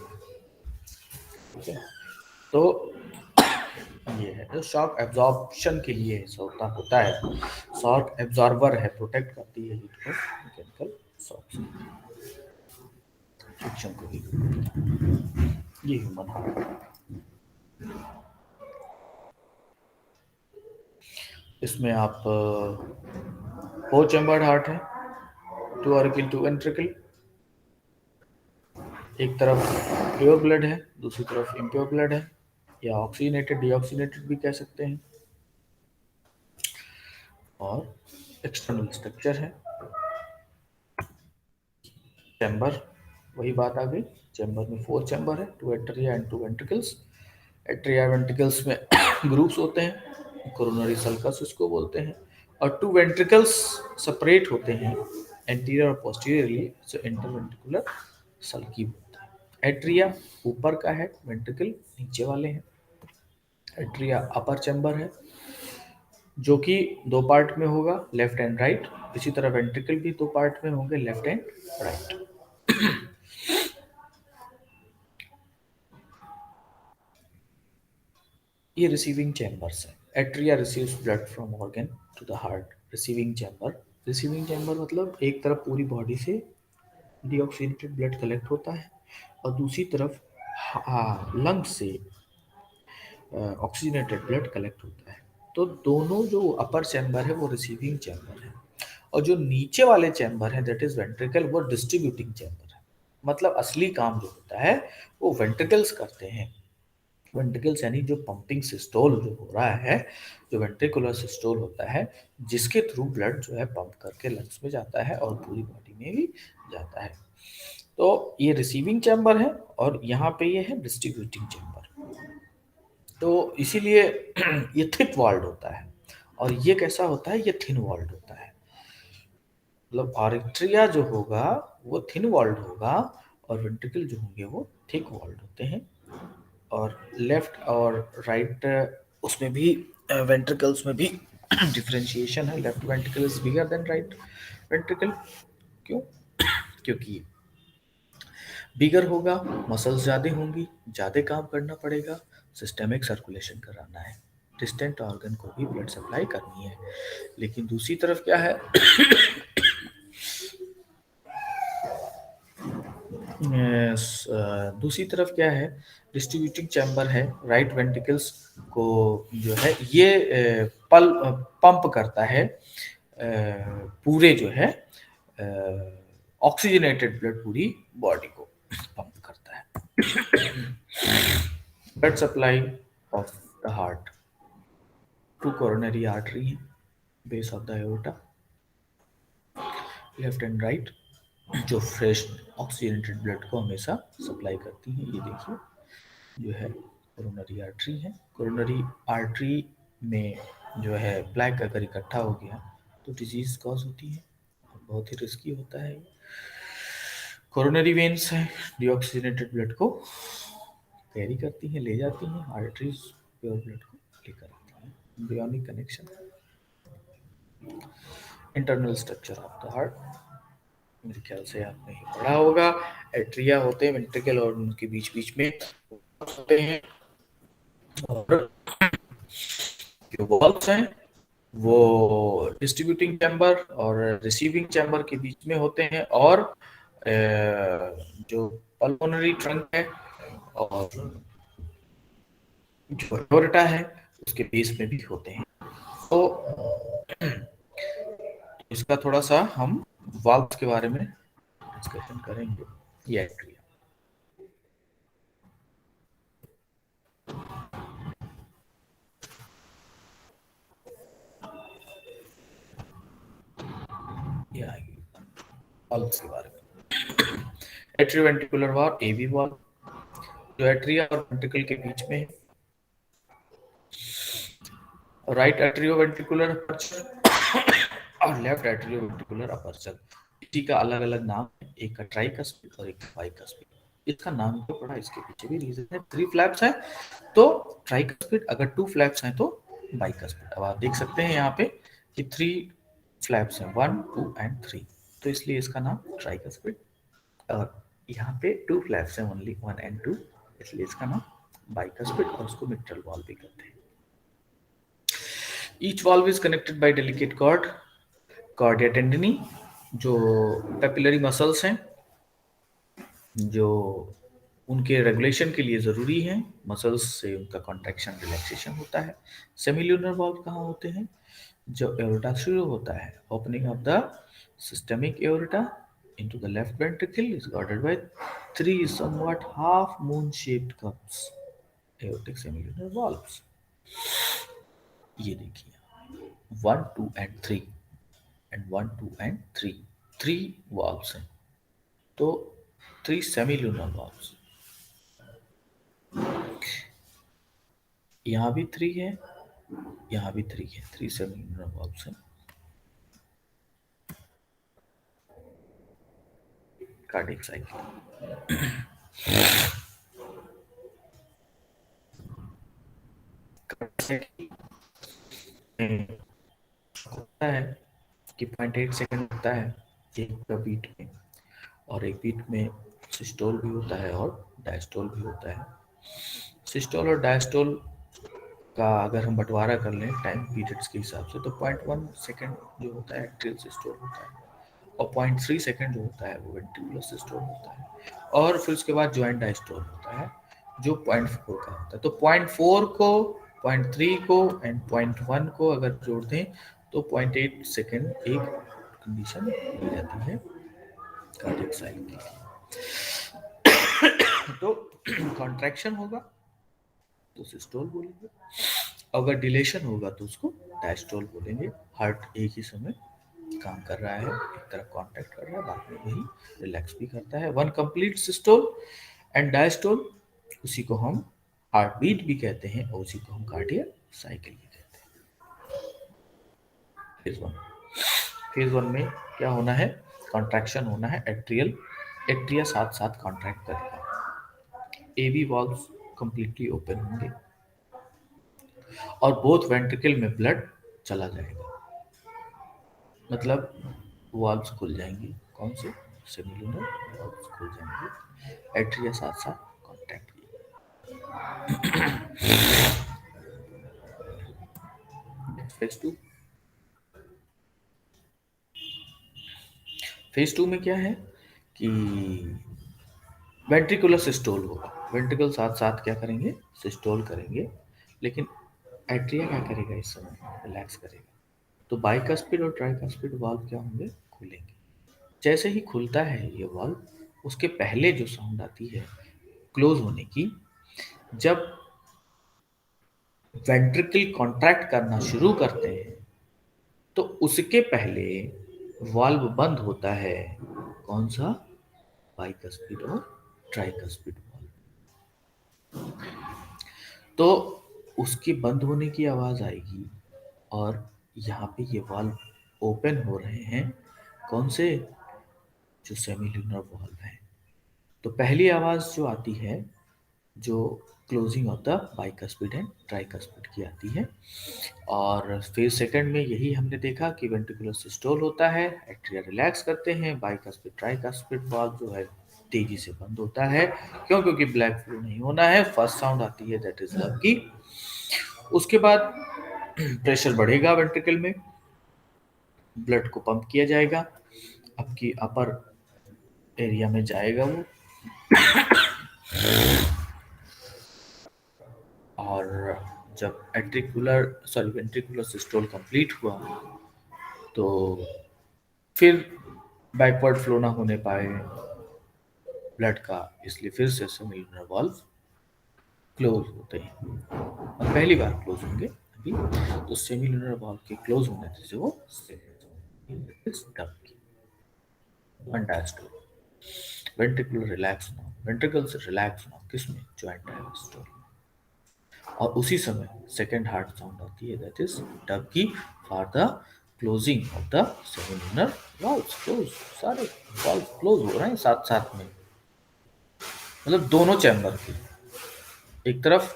ठीक है, तो ये है जो शॉक एब्जॉर्प्शन के लिए होता है। शॉक एब्जॉर्बर है, प्रोटेक्ट करती है हीट को मैकेनिकल शॉक से, फ्रिक्शन को भी। ये ह्यूमन हार्ट, इसमें आप 4 चैम्बर्ड हार्ट है, 2 ऑरिकल 2 वेंट्रिकल। एक तरफ प्योर ब्लड है, दूसरी तरफ इम्प्योर ब्लड है, या ऑक्सीजनेटेड डीऑक्सीजनेटेड भी कह सकते हैं। और एक्सटर्नल स्ट्रक्चर है, चैम्बर, वही बात आ गई। चैम्बर में 4 चैम्बर है, 2 atria and 2 ventricles. Atria ventricles में ग्रुप्स होते हैं, कोरोनरी सल्कस इसको बोलते हैं, और 2 वेंट्रिकल्स सेपरेट होते हैं एंटीरियर और पोस्टीरियरली, जो इंटरवेंट्रिकुलर सल्की बोलते हैं। एट्रिया ऊपर का है, वेंट्रिकल नीचे वाले हैं। एट्रिया अपर चैम्बर है जो कि 2 पार्ट में होगा, लेफ्ट एंड राइट। इसी तरह वेंट्रिकल भी 2 पार्ट में होंगे, लेफ्ट एंड राइट। ये रिसीविंग चैम्बर्स है। Atria receives blood from organ to the heart. Receiving chamber मतलब एक तरफ पूरी बॉडी से डीऑक्सीनेटेड ब्लड कलेक्ट होता है, और दूसरी तरफ लंग्स से ऑक्सीजनेटेड ब्लड कलेक्ट होता है। तो दोनों जो अपर चैम्बर है वो रिसीविंग चैम्बर है, और जो नीचे वाले चैम्बर है दैट इज वेंट्रिकल, वो डिस्ट्रीब्यूटिंग चैम्बर है। मतलब असली काम जो होता है वो वेंट्रिकल्स करते हैं। वेंट्रिकल्स यानी जो पंपिंग सिस्टोल जो हो रहा है, जो वेंट्रिकुलर सिस्टोल होता है, जिसके थ्रू ब्लड जो है पंप करके लंग्स में जाता है और पूरी बॉडी में भी जाता है। तो ये रिसीविंग चैम्बर है, और यहाँ पे ये है डिस्ट्रीब्यूटिंग चैम्बर। तो इसीलिए ये थिक वॉल्ड होता है, और ये कैसा होता है, ये थिन वॉल्ड होता है। मतलब आर्टरिया जो होगा वो थिन वॉल्ड होगा, और वेंट्रिकल जो होंगे वो थिक वॉल्ड होते हैं। और लेफ्ट और राइट उसमें भी वेंट्रिकल्स में भी डिफरेंशिएशन है। Left ventricle is bigger than right ventricle. क्यों? क्योंकि बिगर होगा, मसल्स ज़्यादा होंगी, ज़्यादा काम करना पड़ेगा, सिस्टमिक सर्कुलेशन कराना है, डिस्टेंट ऑर्गन को भी ब्लड सप्लाई करनी है। लेकिन दूसरी तरफ क्या है, दूसरी तरफ क्या है, डिस्ट्रीब्यूटिंग चैम्बर है, राइट वेंट्रिकल्स को जो है ये पंप करता है पूरे जो है ऑक्सीजनेटेड ब्लड पूरी बॉडी को पंप करता है। Blood supply of the heart to coronary artery है, base of the aorta, left and right, जो फ्रेश ऑक्सीजनेटेड ब्लड को हमेशा सप्लाई करती हैं। ये देखिए जो है कोरोनरी आर्टरी है। कोरोनरी आर्टरी में जो है ब्लैक अगर इकट्ठा हो गया तो डिजीज कॉज होती है, बहुत ही रिस्की होता है। कोरोनरी वेन्स है, डीऑक्सीजनेटेड ब्लड को कैरी करती हैं, ले जाती हैं, आर्टरीज प्योर ब्लड को लेकर आती हैं। Bionic connection, internal structure of the heart, मेरे ख्याल से आपने ही पढ़ा होगा। एट्रिया होते हैं वेंट्रिकल और उनके बीच बीच में होते हैं, और जो वॉल्व्स हैं वो डिस्ट्रीब्यूटिंग चैम्बर और रिसीविंग चैम्बर के बीच में होते हैं, और जो पल्मोनरी ट्रंक है और जो एओर्टा है उसके बेस में भी होते हैं। तो इसका थोड़ा सा हम वाल्व्स के बारे में डिस्कशन करेंगे। ये एट्रिया, ये आएगी वाल्व्स के बारे में। एट्रियोवेंट्रिकुलर वाल्व, एवी वाल्व, जो एट्रिया और वेंट्रिकल के बीच में है। राइट एट्रियोवेंट्रिकुलर अपर्चर और लेफ्ट एट्रियोवेंट्रिकुलर अपर्चर, इसी का अलग अलग नाम है, एक का ट्राइकस्पिड और एक का बाइकस्पिड। इसका नाम क्यों पड़ा, इसके पीछे भी रीजन है। 3 फ्लैप्स है तो ट्राइकस्पिड, अगर 2 फ्लैप्स हैं तो बाइकस्पिड। अब आप देख सकते हैं यहाँ पे कि 3 फ्लैप्स हैं, 1, 2 एंड 3, तो इसलिए इसका नाम ट्राइकस्पिड। और यहाँ पे 2 फ्लैप्स हैं, ओनली 1 एंड 2, इसलिए इसका नाम बाइकस्पिड, और उसको मिट्रल वाल्व भी कहते हैं। Each valve is connected by delicate cord, cordia tendini, जो पेपिलरी मसल्स हैं जो उनके रेगुलेशन के लिए ज़रूरी हैं, मसल्स से उनका कॉन्ट्रैक्शन रिलैक्सेशन होता है। सेमिल्यूनर वाल्व कहाँ होते हैं, जो एओर्टा शुरू होता है, opening of the systemic aorta into the left ventricle is guarded by 3 somewhat half moon shaped cups, aortic semilunar valves। ये देखिए 1, 2 and 3 and 1, 2 and 3, 3 valves हैं, तो 3 semilunar valves। यहाँ भी 3 है, यहाँ भी 3 है, 3 semilunar valves हैं। कार्डियक साइकिल, होता है कि 0.8 सेकंड होता है एक का बीट में, और एक बीट में सिस्टोल भी होता है और डायस्टोल भी होता है। सिस्टोल और डायस्टोल का अगर हम बंटवारा कर लें टाइम पीरियड्स के हिसाब से, तो 0.1 सेकंड जो होता है एट्रियल सिस्टोल होता है, और 0.3 सेकंड जो होता है वो वेंट्रिकुलर सिस्टोल होता है, और फिर उसके बाद ज्वाइंट डायस्टोल होता है जो 0.4 का होता है। तो 0.4 को, 0.3 को एंड 0.1 को अगर जोड़ दें तो 0.8 सेकंड एक कंडीशन दी जाती है कार्डियक साइकिल के लिए। तो कॉन्ट्रैक्शन होगा तो सिस्टोल बोलेंगे, अगर डिलेशन होगा तो उसको डायस्टोल बोलेंगे। हार्ट एक ही समय काम कर रहा है, एक तरफ कांटेक्ट कर रहा है, बाद में वही रिलैक्स भी करता है। 1 कंप्लीट सिस्टोल एंड डायस्टोल, उसी को हम हार्ट बीट भी कहते हैं और उसी को हम कार्डियक साइकिल भी कहते हैं। फेज 1 में क्या होना है, कॉन्ट्रैक्शन होना है, एट्रिया साथ साथ कॉन्ट्रैक्ट करेगा, एवी वाल्व्स कंप्लीटली ओपन होंगे और बोथ वेंट्रिकल में ब्लड चला जाएगा, मतलब वाल्व्स खुल जाएंगे। कौन से, सेमिलुनर वॉल्व खुल जाएंगे, एट्रिया साथ साथ कॉन्टैक्ट किए। फेज 2, फेज 2 में क्या है कि वेंट्रिकुलर सिस्टोल होगा, वेंट्रिकल साथ साथ क्या करेंगे, सिस्टोल करेंगे, लेकिन एट्रिया क्या करेगा, इस समय रिलैक्स करेगा। तो बाइकस्पिड और ट्राइकस्पिड वाल्व क्या होंगे, खुलेंगे। जैसे ही खुलता है ये वाल्व, उसके पहले जो साउंड आती है क्लोज होने की, जब वेंट्रिकल कॉन्ट्रैक्ट करना शुरू करते हैं तो उसके पहले वाल्व बंद होता है। कौन सा, बाइकस्पिड और ट्राइकस्पिड वाल्व। तो उसकी बंद होने की आवाज आएगी और यहाँ पे ये वाल्व ओपन हो रहे हैं, कौन से, जो सेमिलुनर वाल्व है। तो पहली आवाज जो आती है, जो closing of the bicuspid and tricuspid की आती है। और फिर सेकंड में यही हमने देखा कि वेंट्रिकुलर सिस्टोल होता है, एट्रिया रिलैक्स करते हैं, बाइकस्पिड ट्राइकस्पिड वाल्व जो है तेजी से बंद होता है। क्यों, क्योंकि ब्लैक फ्लो नहीं होना है। फर्स्ट साउंड आती है, दैट इज लव की। उसके बाद प्रेशर बढ़ेगा वेंट्रिकल में, ब्लड को पंप किया जाएगा, आपकी अपर एरिया में जाएगा वो, और जब वेंट्रिकुलर सिस्टोल कंप्लीट हुआ तो फिर बैकवर्ड फ्लो ना होने पाए ब्लड का, इसलिए फिर से सेमिलुनर वाल्व क्लोज होते हैं और पहली बार क्लोज होंगे अभी। तो सेमिलुनर वाल्व के क्लोज होने से वो डायस्टोल, वेंट्रिकुलर रिलैक्स ना, वेंट्रिकल से रिलैक्स ना, किसमें, ज्वाइंट डायस्टोल। और उसी समय सेकेंड हार्ट साउंड आती है, दैट इज डब की, for the closing of the semilunar valves. Close, सारे वाल्व क्लोज हो रहे हैं साथ साथ में, मतलब दोनों चैम्बर की, एक तरफ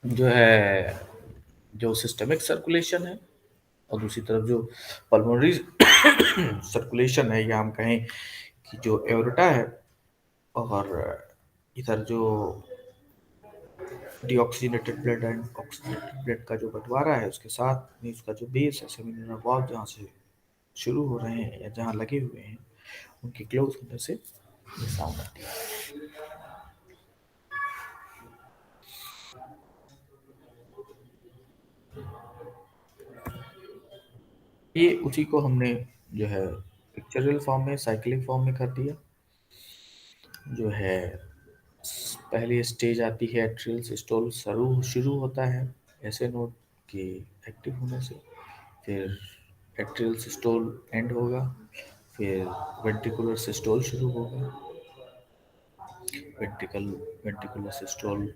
जो है जो सिस्टमिक सर्कुलेशन है और दूसरी तरफ जो पल्मोनरी सर्कुलेशन है, या हम कहें कि जो एओर्टा है, और इधर जो deoxygenated blood and oxygenated blood का जो बंटवारा है, उसके साथ में उसका जो बेस है, सेमिलुनर वाल्व जहाँ से शुरू हो रहे हैं या जहाँ लगे हुए हैं, उनके क्लोज होने से ये साउंड आती है। ये उसी को हमने जो है पिक्चरल फॉर्म में, साइक्लिक फॉर्म में कर दिया। जो है पहली स्टेज आती है एट्रियल सिस्टोल शुरू होता है ऐसे नोट के एक्टिव होने से, फिर एट्रियल सिस्टोल एंड होगा, फिर वेंट्रिकुलर सिस्टोल शुरू होगा, वेंट्रिकुलर सिस्टोल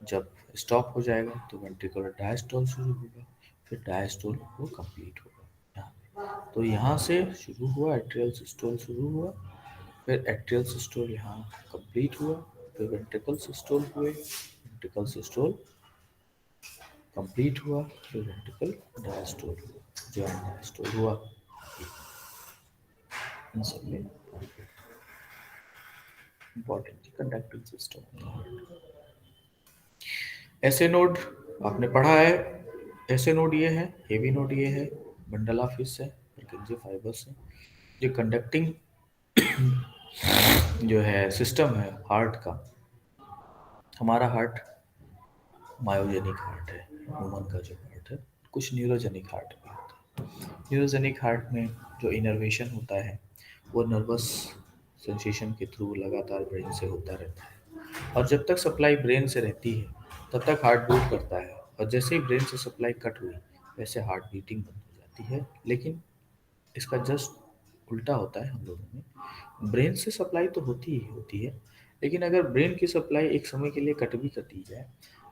जब स्टॉप हो जाएगा तो वेंट्रिकुलर डायस्टोल शुरू होगा, फिर डायस्टोल वो कंप्लीट होगा यहाँ पे। तो यहाँ से शुरू हुआ, एट्रियल सिस्टोल शुरू हुआ, फिर एट्रियल सिस्टोल यहाँ कंप्लीट हुआ, फिर वेंट्रिकल सिस्टोल हुए, वेंट्रिकल सिस्टोल कंप्लीट हुआ, फिर वेंट्रिकल डायस्टोल हुआ, ज्वाइंट डायस्टोल हुआ। इन सब में इंपॉर्टेंट कंडक्टिंग सिस्टम। ऐसे नोड आपने पढ़ा है, ऐसे नोड ये है, हेवी नोड ये है, बंडल ऑफ फिश है, पल्केंजी फाइबर्स है। जो कंडक्टिंग जो है सिस्टम है हार्ट का, हमारा हार्ट मायोजेनिक हार्ट है, ह्यूमन का जो हार्ट है, कुछ न्यूरोजेनिक हार्ट भी होता है। न्यूरोजेनिक हार्ट में जो इनर्वेशन होता है वो नर्वस सेंसेशन के थ्रू लगातार ब्रेन से होता रहता है, और जब तक सप्लाई ब्रेन से रहती है तब तक हार्ट बीट करता है, और जैसे ही ब्रेन से सप्लाई कट हुई वैसे हार्ट बीटिंग बंद हो जाती है। लेकिन इसका जस्ट उल्टा होता है हम लोगों में, ब्रेन से सप्लाई तो होती ही होती है, लेकिन अगर ब्रेन की सप्लाई एक समय के लिए कट भी कर दी जाए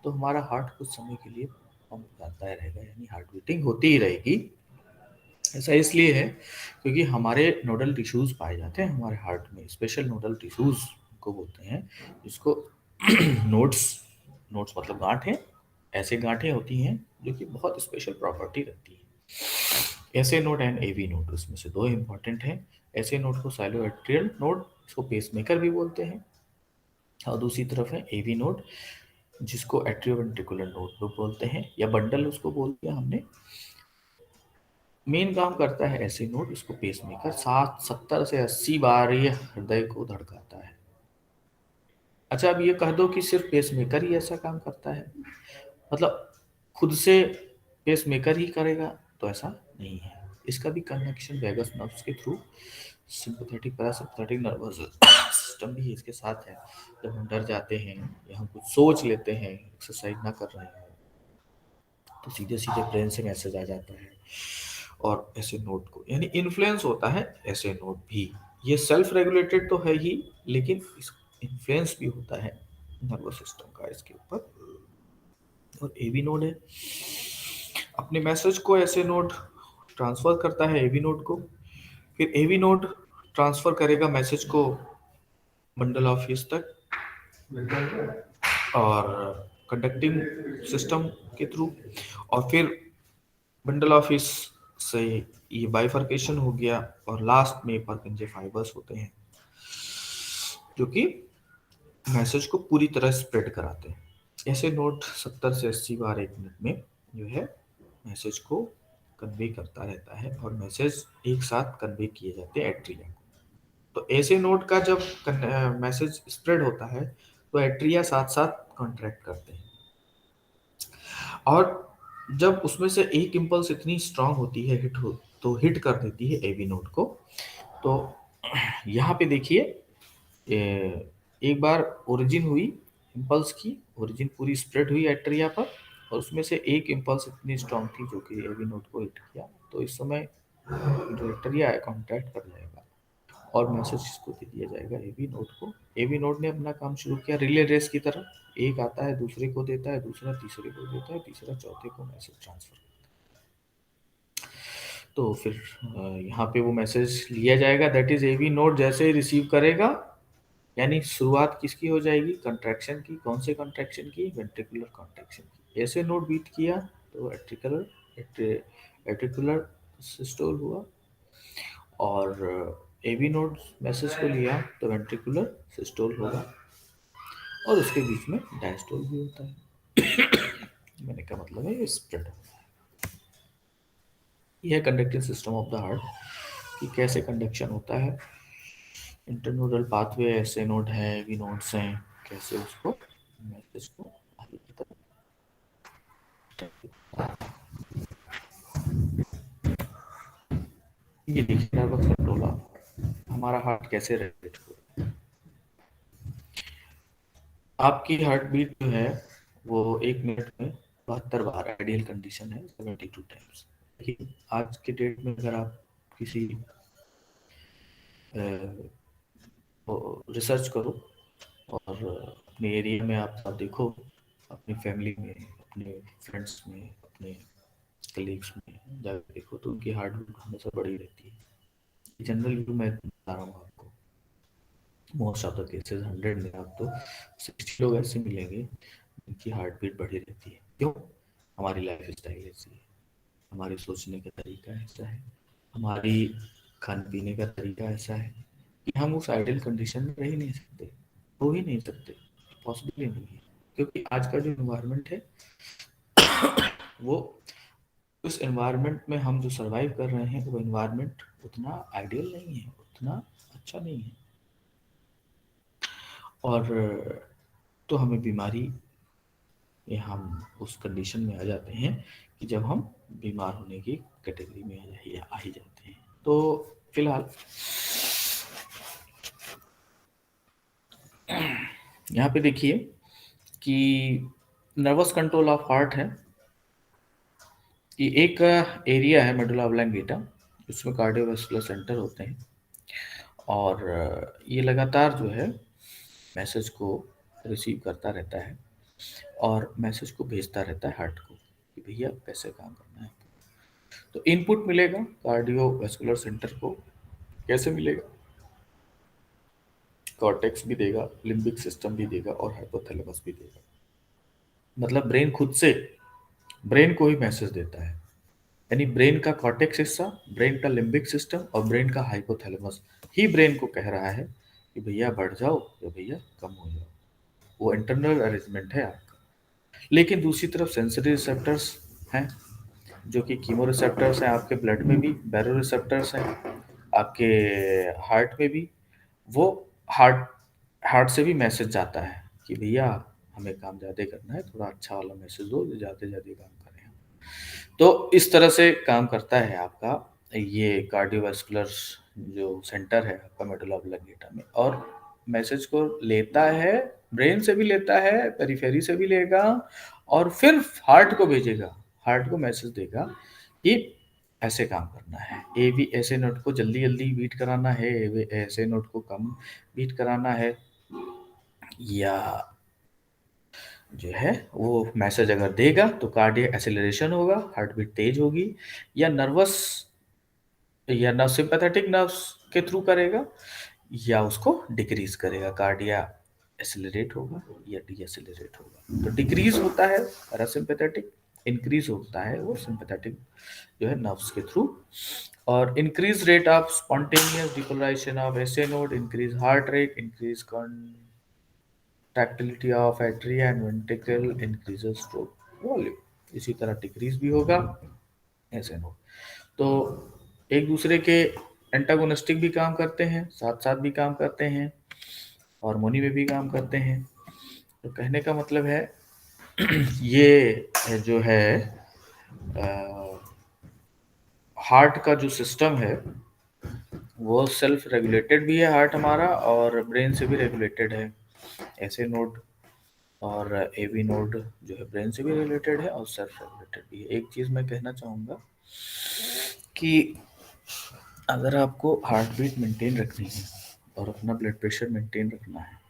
तो हमारा हार्ट कुछ समय के लिए पंप करता रहेगा, यानी हार्ट बीटिंग होती ही रहेगी। ऐसा इसलिए है क्योंकि हमारे नोडल टिश्यूज पाए जाते हैं हमारे हार्ट में, स्पेशल नोडल टिश्यूज को बोलते हैं, जिसको नोड्स मतलब गांठें, ऐसे गांठें होती हैं जो कि बहुत स्पेशल प्रॉपर्टी रखती है। SA node and AV node, उसमें से दो इंपॉर्टेंट हैं। एसए नोड को साइलोएट्रियल नोड, इसको पेसमेकर भी बोलते हैं, और दूसरी तरफ है एवी नोड, जिसको एट्रियोवेंट्रिकुलर नोड लोग बोलते हैं, या बंडल उसको बोल दिया हमने। मेन काम करता है एसए नोड, इसको पेसमेकर 70 से 80 बार ये हृदय को धड़काता है। अच्छा, अब ये कह दो कि सिर्फ पेसमेकर ही ऐसा काम करता है, मतलब खुद से पेसमेकर ही करेगा, तो ऐसा नहीं है। इसका भी कनेक्शन वैगस नर्व्स के through sympathetic parasympathetic nervous system भी इसके साथ है। जब हम डर जाते हैं या हम कुछ सोच लेते हैं, एक्सरसाइज ना कर रहे हैं, तो सीधे सीधे ब्रेन से मैसेज आ जाता है, और ऐसे नोड को यानी इन्फ्लुएंस होता है ऐसे नोड भी। ये सेल्फ रेगुलेटेड तो है ही, लेकिन इन्फ्लुएंस भी होता है नर्वस सिस्टम का इसके ऊपर। और एवी नोड है, अपने मैसेज को ऐसे नोड ट्रांसफर करता है एवी नोड को, फिर एवी नोड ट्रांसफर करेगा मैसेज को बंडल ऑफ ह्यूज तक, और कंडक्टिंग सिस्टम के थ्रू, और फिर बंडल ऑफ ह्यूज से ये बाइफर्केशन हो गया, और लास्ट में परकिंजे फाइबर्स होते हैं जो कि मैसेज को पूरी तरह स्प्रेड कराते हैं। ऐसे नोट 70 से 80 बार एक मिनट में जो है मैसेज को कन्वे करता रहता है, और मैसेज एक साथ कन्वे किए जाते हैं एट्रिया को। तो ऐसे नोट का जब मैसेज स्प्रेड होता है, तो एट्रिया साथ साथ कॉन्ट्रैक्ट करते हैं, और जब उसमें से एक इम्पल्स इतनी स्ट्रांग होती है, तो हिट कर देती है एवी नोड को। तो यहाँ पे देखिए, एक बार ओरिजिन हुई इम्पल्स की, ओरिजिन पूरी स्प्रेड हुई एट्रिया पर, और उसमें से एक इम्पल्स इतनी स्ट्रांग थी जो कि एवी नोड को हिट किया। तो इस समय जो एट्रिया है कॉन्ट्रैक्ट कर जाएगा, और मैसेज इसको दे दिया जाएगा एवी नोड को। एवी नोड ने अपना काम शुरू किया रिले रेस की तरह, एक आता है दूसरे को देता है, दूसरा तीसरे को देता है, तीसरा चौथे को मैसेज ट्रांसफर। तो फिर यहाँ पे वो मैसेज लिया जाएगा, दैट इज एवी नोड जैसे ही रिसीव करेगा, यानी शुरुआत किसकी हो जाएगी, कंट्रैक्शन की। कौन से कंट्रैक्शन की, वेंट्रिकुलर कंट्रैक्शन की। ऐसे नोड बीट किया तो एट्रिकुलर सिस्टोल हुआ, और एवी नोड मैसेज को लिया तो वेंट्रिकुलर सिस्टोल होगा, और उसके बीच में डायस्टोल भी होता है। मैंने क्या मतलब है, ये स्प्रेड होता है। यह conducting system of the heart कि कैसे कंडक्शन होता है, इंटरनोडल पाथवे ऐसे नोड है, एवी नोड्स हैं, कैसे उसको मैसेज को आगे की तरफ। ये देखिए नर्वस कंट्रोल, हमारा हार्ट कैसे रेगुलेट हो। आपकी हार्ट बीट जो है वो 1 मिनट में 72 बार आइडियल कंडीशन है, 72 टाइम्स। लेकिन आज के डेट में अगर आप किसी रिसर्च करो और अपने एरिया में आप देखो, अपनी फैमिली में, अपने फ्रेंड्स में, अपने कलीग्स में जाकर देखो, तो उनकी हार्ट बीट हमेशा बढ़ी रहती है। जनरल व्यू मैं बता रहा हूँ आपको, मोस्ट ऑफ द केसेस 100 में आपको 60 लोग ऐसे मिलेंगे जिनकी हार्ट बीट बढ़ी रहती है। क्यों? हमारी लाइफ स्टाइल ऐसी है, हमारे सोचने का तरीका ऐसा है, हमारी खाने पीने का तरीका ऐसा है कि हम उस आइडियल कंडीशन में रह ही नहीं सकते, हो ही नहीं सकते, पॉसिबल ही नहीं है। क्योंकि आज का जो इन्वायरमेंट है वो, उस एनवायरनमेंट में हम जो सरवाइव कर रहे हैं, वो एनवायरनमेंट उतना आइडियल नहीं है, उतना अच्छा नहीं है, और तो हमें बीमारी या हम उस कंडीशन में आ जाते हैं कि जब हम बीमार होने की कैटेगरी में आ ही जाते हैं। तो फिलहाल यहाँ पे देखिए कि नर्वस कंट्रोल ऑफ हार्ट है, ये एक एरिया है मेडुला ऑब्लंगेटा, इसमें कार्डियोवास्कुलर सेंटर होते हैं, और ये लगातार जो है मैसेज को रिसीव करता रहता है और मैसेज को भेजता रहता है हार्ट को कि भैया कैसे काम करना है। तो इनपुट मिलेगा कार्डियोवास्कुलर सेंटर को, कैसे मिलेगा, कॉर्टेक्स भी देगा, लिम्बिक सिस्टम भी देगा, और हाइपोथैलेमस भी देगा। मतलब ब्रेन खुद से ब्रेन को ही मैसेज देता है यानी ब्रेन का कॉर्टेक्स हिस्सा, ब्रेन का लिम्बिक सिस्टम और ब्रेन का हाइपोथैलेमस ही ब्रेन को कह रहा है कि भैया बढ़ जाओ या भैया कम हो जाओ। वो इंटरनल अरेंजमेंट है आपका। लेकिन दूसरी तरफ सेंसरी रिसेप्टर्स हैं, जो कि कीमो रिसेप्टर्स हैं आपके ब्लड में भी, बैरो रिसेप्टर्स हैं आपके हार्ट में भी। वो हार्ट हार्ट से भी मैसेज जाता है कि भैया हमें काम ज़्यादा करना है, थोड़ा अच्छा वाला मैसेज दो, ज़्यादा ज़्यादा काम करें। तो इस तरह से काम करता है आपका ये कार्डियोवास्कुलर जो सेंटर है आपका मेडुला ऑब्लंगेटा में, और मैसेज को लेता है, ब्रेन से भी लेता है, पेरिफेरी से भी लेगा, और फिर हार्ट को भेजेगा, हार्ट को मैसेज देगा कि ऐसे काम करना है, ए बी ऐसे नोट को जल्दी जल्दी बीट कराना है, ऐसे नोट को कम बीट कराना है, या जो है वो मैसेज अगर देगा तो कार्डियक एक्सेलरेशन होगा, हार्ट बीट तेज होगी, या नर्वस या नर्व सिंपैथेटिक नर्व्स के थ्रू करेगा, या उसको डिक्रीज करेगा, कार्डिया एक्सेलरेट होगा या डी एक्सेलरेट होगा। तो डिक्रीज होता है पैरासिम्पैथेटिक, इंक्रीज होता है वो सिंपैथेटिक जो है नर्व्स के थ्रू। और increase rate of spontaneous depolarisation of SA node, increase heart rate, increase contractility of atria and ventricle, increases stroke volume. इसी तरह डिक्रीज भी होगा एसए नोड। तो एक दूसरे के एंटागोनिस्टिक भी काम करते हैं, साथ साथ भी काम करते हैं, हार्मोनी में भी काम करते हैं। तो कहने का मतलब है ये जो है हार्ट का जो सिस्टम है वो सेल्फ रेगुलेटेड भी है हार्ट हमारा, और ब्रेन से भी रेगुलेटेड है। ऐसे नोड और एबी नोड जो है ब्रेन से भी रिलेटेड है और सेल्फ रेगुलेटेड भी है। एक चीज़ मैं कहना चाहूँगा कि अगर आपको हार्ट बीट मेंटेन रखनी है और अपना ब्लड प्रेशर मेंटेन रखना है,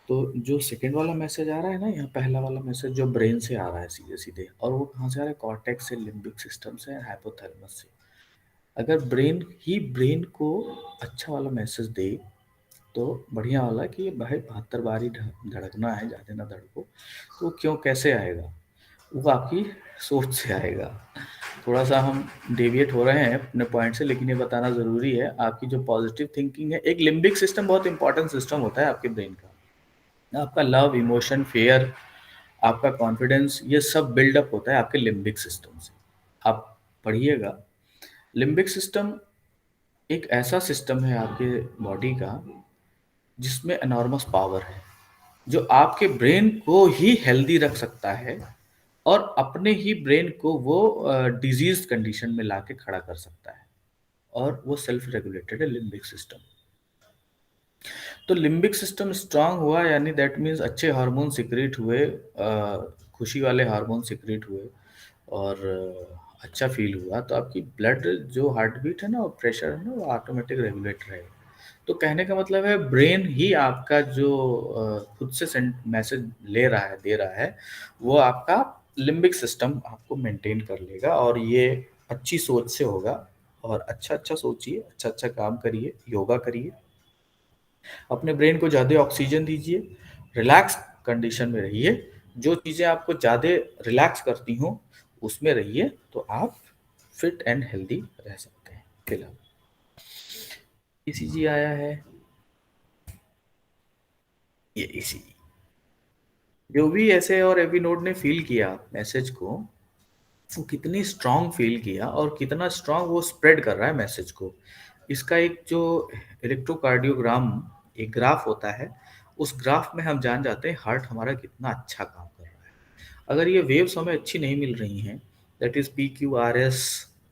तो जो सेकेंड वाला मैसेज आ रहा है ना, यहाँ पहला वाला मैसेज जो ब्रेन से आ रहा है सीधे सीधे, और वो कहाँ से आ रहा है, कॉर्टेक्स से, लिम्बिक सिस्टम से, हाइपोथैलेमस से। अगर ब्रेन को अच्छा वाला मैसेज दे तो बढ़िया वाला कि भाई 72 बार ही धड़कना है, ज़्यादा ना धड़को, तो क्यों कैसे आएगा, वो आपकी सोच से आएगा। थोड़ा सा हम डेविएट हो रहे हैं अपने पॉइंट से, लेकिन ये बताना ज़रूरी है, आपकी जो पॉजिटिव थिंकिंग है, एक लिम्बिक सिस्टम बहुत इंपॉर्टेंट सिस्टम होता है आपके ब्रेन का। आपका लव, इमोशन, फेयर, आपका कॉन्फिडेंस, ये सब बिल्डअप होता है आपके लिम्बिक सिस्टम से। आप पढ़िएगा, लिम्बिक सिस्टम एक ऐसा सिस्टम है आपके बॉडी का जिसमें एनॉर्मस पावर है, जो आपके ब्रेन को ही हेल्दी रख सकता है और अपने ही ब्रेन को वो डिजीज कंडीशन में लाके खड़ा कर सकता है, और वो सेल्फ रेगुलेटेड है लिम्बिक सिस्टम। तो लिम्बिक सिस्टम स्ट्रांग हुआ यानी दैट मीन्स अच्छे हार्मोन सिक्रेट हुए, खुशी वाले हार्मोन सिक्रेट हुए, और अच्छा फील हुआ, तो आपकी ब्लड जो हार्ट बीट है ना और प्रेशर है ना, वो ऑटोमेटिक रेगुलेट रहेगा। तो कहने का मतलब है ब्रेन ही आपका जो खुद से मैसेज ले रहा है, दे रहा है, वो आपका लिम्बिक सिस्टम आपको मेंटेन कर लेगा, और ये अच्छी सोच से होगा। और अच्छा अच्छा सोचिए, अच्छा अच्छा काम करिए, योगा करिए, अपने ब्रेन को ज़्यादा ऑक्सीजन दीजिए, रिलैक्स कंडीशन में रहिए, जो चीज़ें आपको ज़्यादा रिलैक्स करती हों उसमें रहिए, तो आप फिट एंड हेल्दी रह सकते हैं। फिलहाल ECG आया है, ये ECG जो भी ऐसे और एवी नोड ने फील किया मैसेज को, वो कितनी स्ट्रांग फील किया और कितना स्ट्रांग वो स्प्रेड कर रहा है मैसेज को, इसका एक जो इलेक्ट्रोकार्डियोग्राम एक ग्राफ होता है, उस ग्राफ में हम जान जाते हैं हार्ट हमारा कितना अच्छा काम कर रहा है। अगर ये वेव्स हमें अच्छी नहीं मिल रही हैं, दैट इज PQRS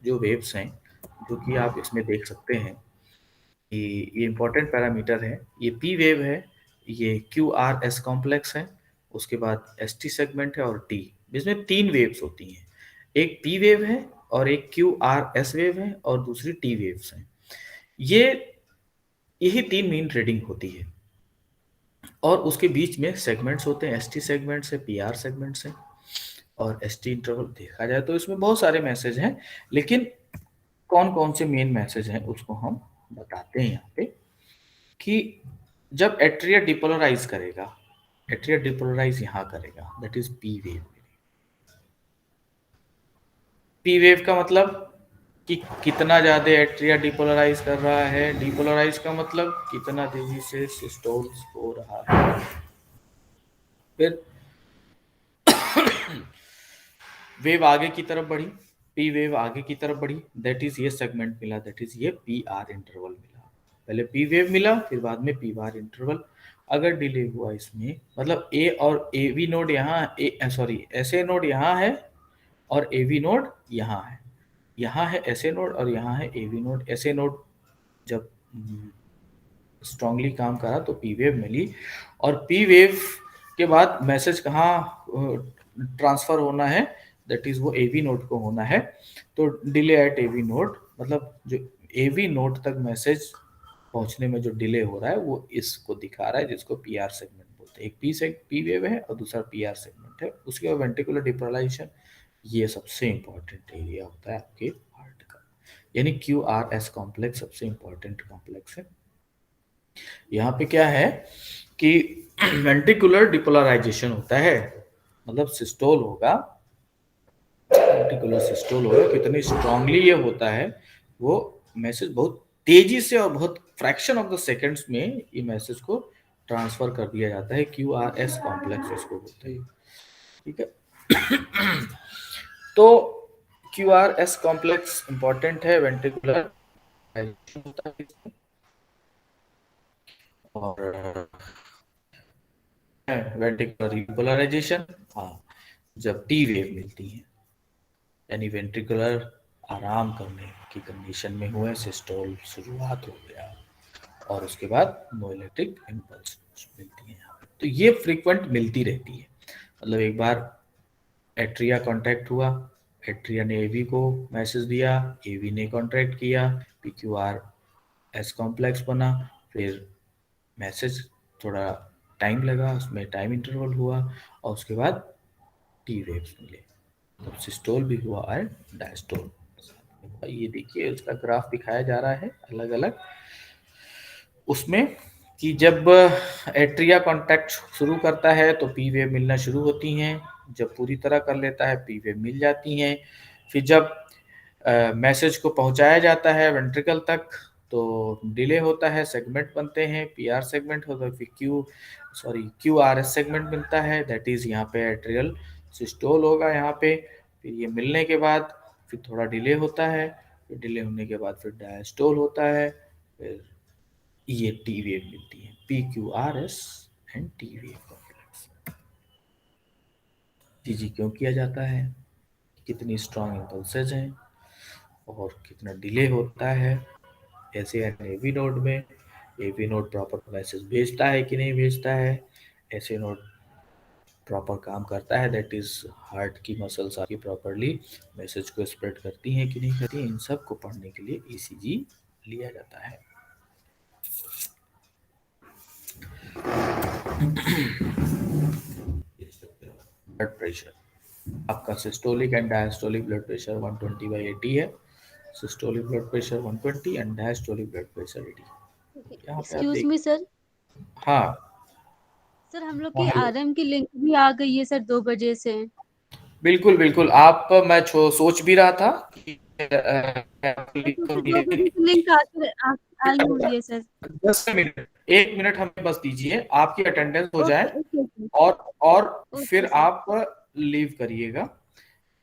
जो वेव्स हैं, जो कि आप इसमें देख सकते हैं, ये इंपॉर्टेंट पैरामीटर है। ये P वेव है, ये QRS कॉम्प्लेक्स है, उसके बाद ST सेगमेंट है और T, जिसमें 3 वेव्स होती हैं, एक P वेव है और एक QRS वेव है और दूसरी T वेव्स हैं। यही 3 मेन रीडिंग होती है, और उसके बीच में सेगमेंट्स होते हैं, ST सेगमेंट्स है, PR सेगमेंट्स है और ST इंटरवल। देखा जाए तो इसमें बहुत सारे मैसेज हैं, लेकिन कौन कौन से मेन मैसेज हैं उसको हम बताते हैं यहाँ पे, कि जब एट्रिया डिपोलराइज करेगा, एट्रिया डिपोलराइज यहाँ करेगा, that is P wave. P wave का मतलब कि कितना ज्यादा एट्रिया डिपोलराइज कर रहा है, डिपोलराइज का मतलब कितना तेजी से सिस्टोल हो रहा है। फिर वेव आगे की तरफ बढ़ी, पी वेव आगे की तरफ बढ़ी, दैट इज ये सेगमेंट मिला, दैट इज ये पी आर इंटरवल मिला। पहले पी वेव मिला, फिर बाद में पी आर इंटरवल। अगर डिले हुआ इसमें, मतलब ए और ए वी नोड यहाँ, सॉरी एस ए नोड यहाँ है और ए वी नोड यहाँ है, यहाँ है एस ए नोड और यहाँ है A V node. S A node जब स्ट्रांगली काम करा तो पी वेव मिली, और पी वेव के बाद मैसेज कहाँ ट्रांसफर होना है, दैट इज वो एवी नोड को होना है। तो डिले एट एवी नोड, मतलब जो एवी नोड तक मैसेज पहुंचने में जो डिले हो रहा है वो इसको दिखा रहा है, जिसको पी आर सेगमेंट बोलते हैं। एक पी वेव है और दूसरा पी आर सेगमेंट है। उसके बाद वेंट्रिकुलर डिपोलराइजेशन, ये सबसे इंपॉर्टेंट एरिया होता है आपके हार्ट का, यानी क्यू आर एस कॉम्प्लेक्स सबसे इंपॉर्टेंट कॉम्प्लेक्स है। यहाँ पे क्या है कि वेंट्रिकुलर डिपोलराइजेशन होता है, मतलब सिस्टोल होगा, वेंट्रिकुलर सिस्टोल होगा। कितनी स्ट्रांगली ये होता है, वो मैसेज बहुत तेजी से और बहुत फ्रैक्शन ऑफ द सेकंड्स में ये मैसेज को ट्रांसफर कर दिया जाता है। क्यू आर एस कॉम्प्लेक्स इसको बोलते हैं, ठीक है। तो Q R S complex important है, वेंट्रिकुलर होता है और वेंट्रिकुलर रिपोलराइजेशन, हाँ, जब टी वेव मिलती है, यानी वेंट्रिकुलर आराम करने की कंडीशन में हुए, सिस्टोल शुरुआत हो गया और उसके बाद नो इलेक्ट्रिक इम्पल्स मिलती है यहाँ पे। तो ये फ्रीक्वेंट मिलती रहती है, मतलब एक बार एट्रिया कांटेक्ट हुआ, एट्रिया ने एवी को मैसेज दिया, एवी ने कॉन्ट्रैक्ट किया, P Q R S complex बना, फिर मैसेज थोड़ा टाइम लगा, उसमें टाइम इंटरवल हुआ और उसके बाद टी वेव्स मिले, तब सिस्टोल भी हुआ और डायस्टोल। ये देखिए उसका ग्राफ दिखाया जा रहा है अलग अलग उसमें, कि जब एट्रिया कांटेक्ट शुरू करता है तो पी वेव मिलना शुरू होती हैं, जब पूरी तरह कर लेता है पी वेव मिल जाती हैं। फिर जब मैसेज को पहुंचाया जाता है वेंट्रिकल तक तो डिले होता है, सेगमेंट बनते हैं, पी आर सेगमेंट होता है, फिर क्यू आर एस सेगमेंट मिलता है, दैट इज यहाँ पे एट्रियल सिस्टोल होगा यहाँ पे। फिर ये मिलने के बाद फिर थोड़ा डिले होता है, फिर डिले होने के बाद फिर डायस्टोल होता है, फिर ये टी वेव मिलती है, P Q R S and T wave complex. जी क्यों किया जाता है, कितनी स्ट्रॉन्ग इम्पल्सेज हैं और कितना डिले होता है। ऐसे एवी नोड में एवी नोड प्रॉपर मैसेज भेजता है कि नहीं भेजता है, ऐसे नोड प्रॉपर काम करता है, दैट इज हार्ट की मसल्स आपकी प्रॉपरली मैसेज को स्प्रेड करती हैं कि नहीं करती हैं, इन सब को पढ़ने के लिए ईसीजी लिया जाता है। ब्लड प्रेशर, आपका systolic and diastolic blood pressure 120/80 है, systolic blood pressure 120 and diastolic blood pressure 80। यहाँ पे आप एक्सक्यूज मी सर, हाँ सर हम लोग की आरएम की लिंक भी आ गई है सर 2 बजे से। बिल्कुल बिल्कुल, आप मैं सोच भी रहा था कि सर 2 बजे से लिंक आई हुई है सर। 10 मिनट, 1 मिनट हमें बस दीजिए, आपकी अटेंडेंस हो ओके जाए ओके सर, और फिर ओके सर, आप लीव करिएगा।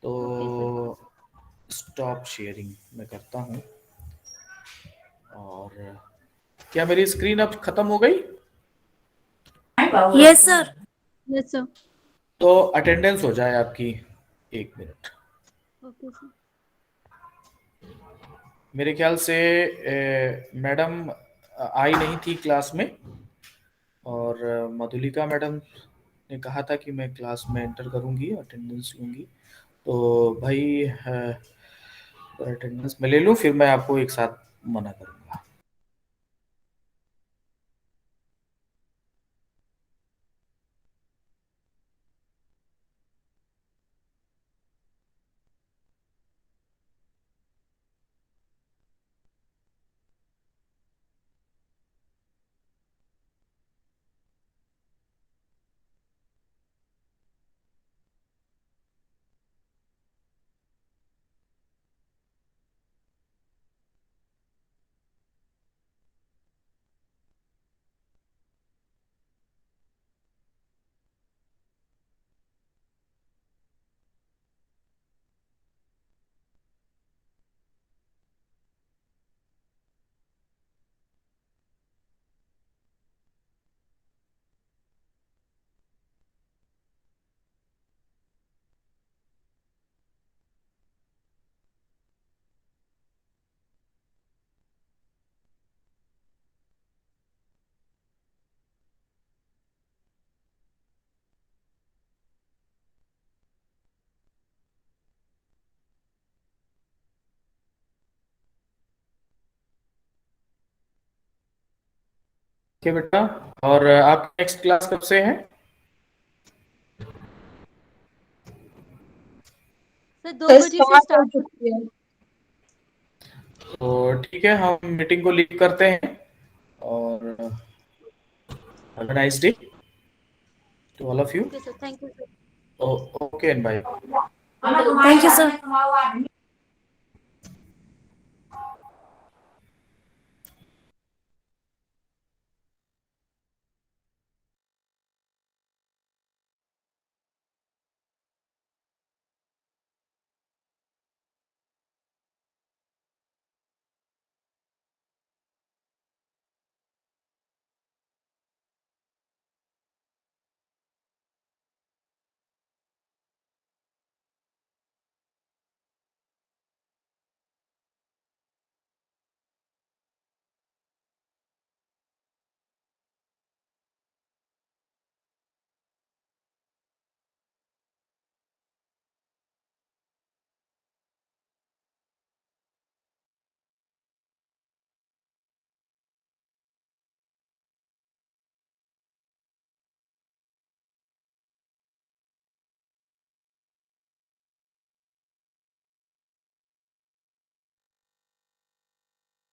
तो ओके सर। स्टॉप शेयरिंग मैं करता हूँ, और क्या मेरी स्क्रीन अब खत्म हो गई? Yes sir. यस सर, तो अटेंडेंस हो जाए आपकी, 1 मिनट। Okay sir. मेरे ख्याल से मैडम आई नहीं थी क्लास में, और मधुलिका मैडम ने कहा था कि मैं क्लास में एंटर करूंगी, अटेंडेंस लूंगी। तो भाई अटेंडेंस में ले लूं, फिर मैं आपको एक साथ मना करूंगा। ओके बेटा, और आप नेक्स्ट क्लास कब से है? सर 2 सर बजे से स्टार्ट हो स्टार्ट चुकी है। तो ठीक है, हम मीटिंग को लीव करते हैं और have a nice day to all of you. Okay sir, thank you sir. Okay and bye. Thank you sir.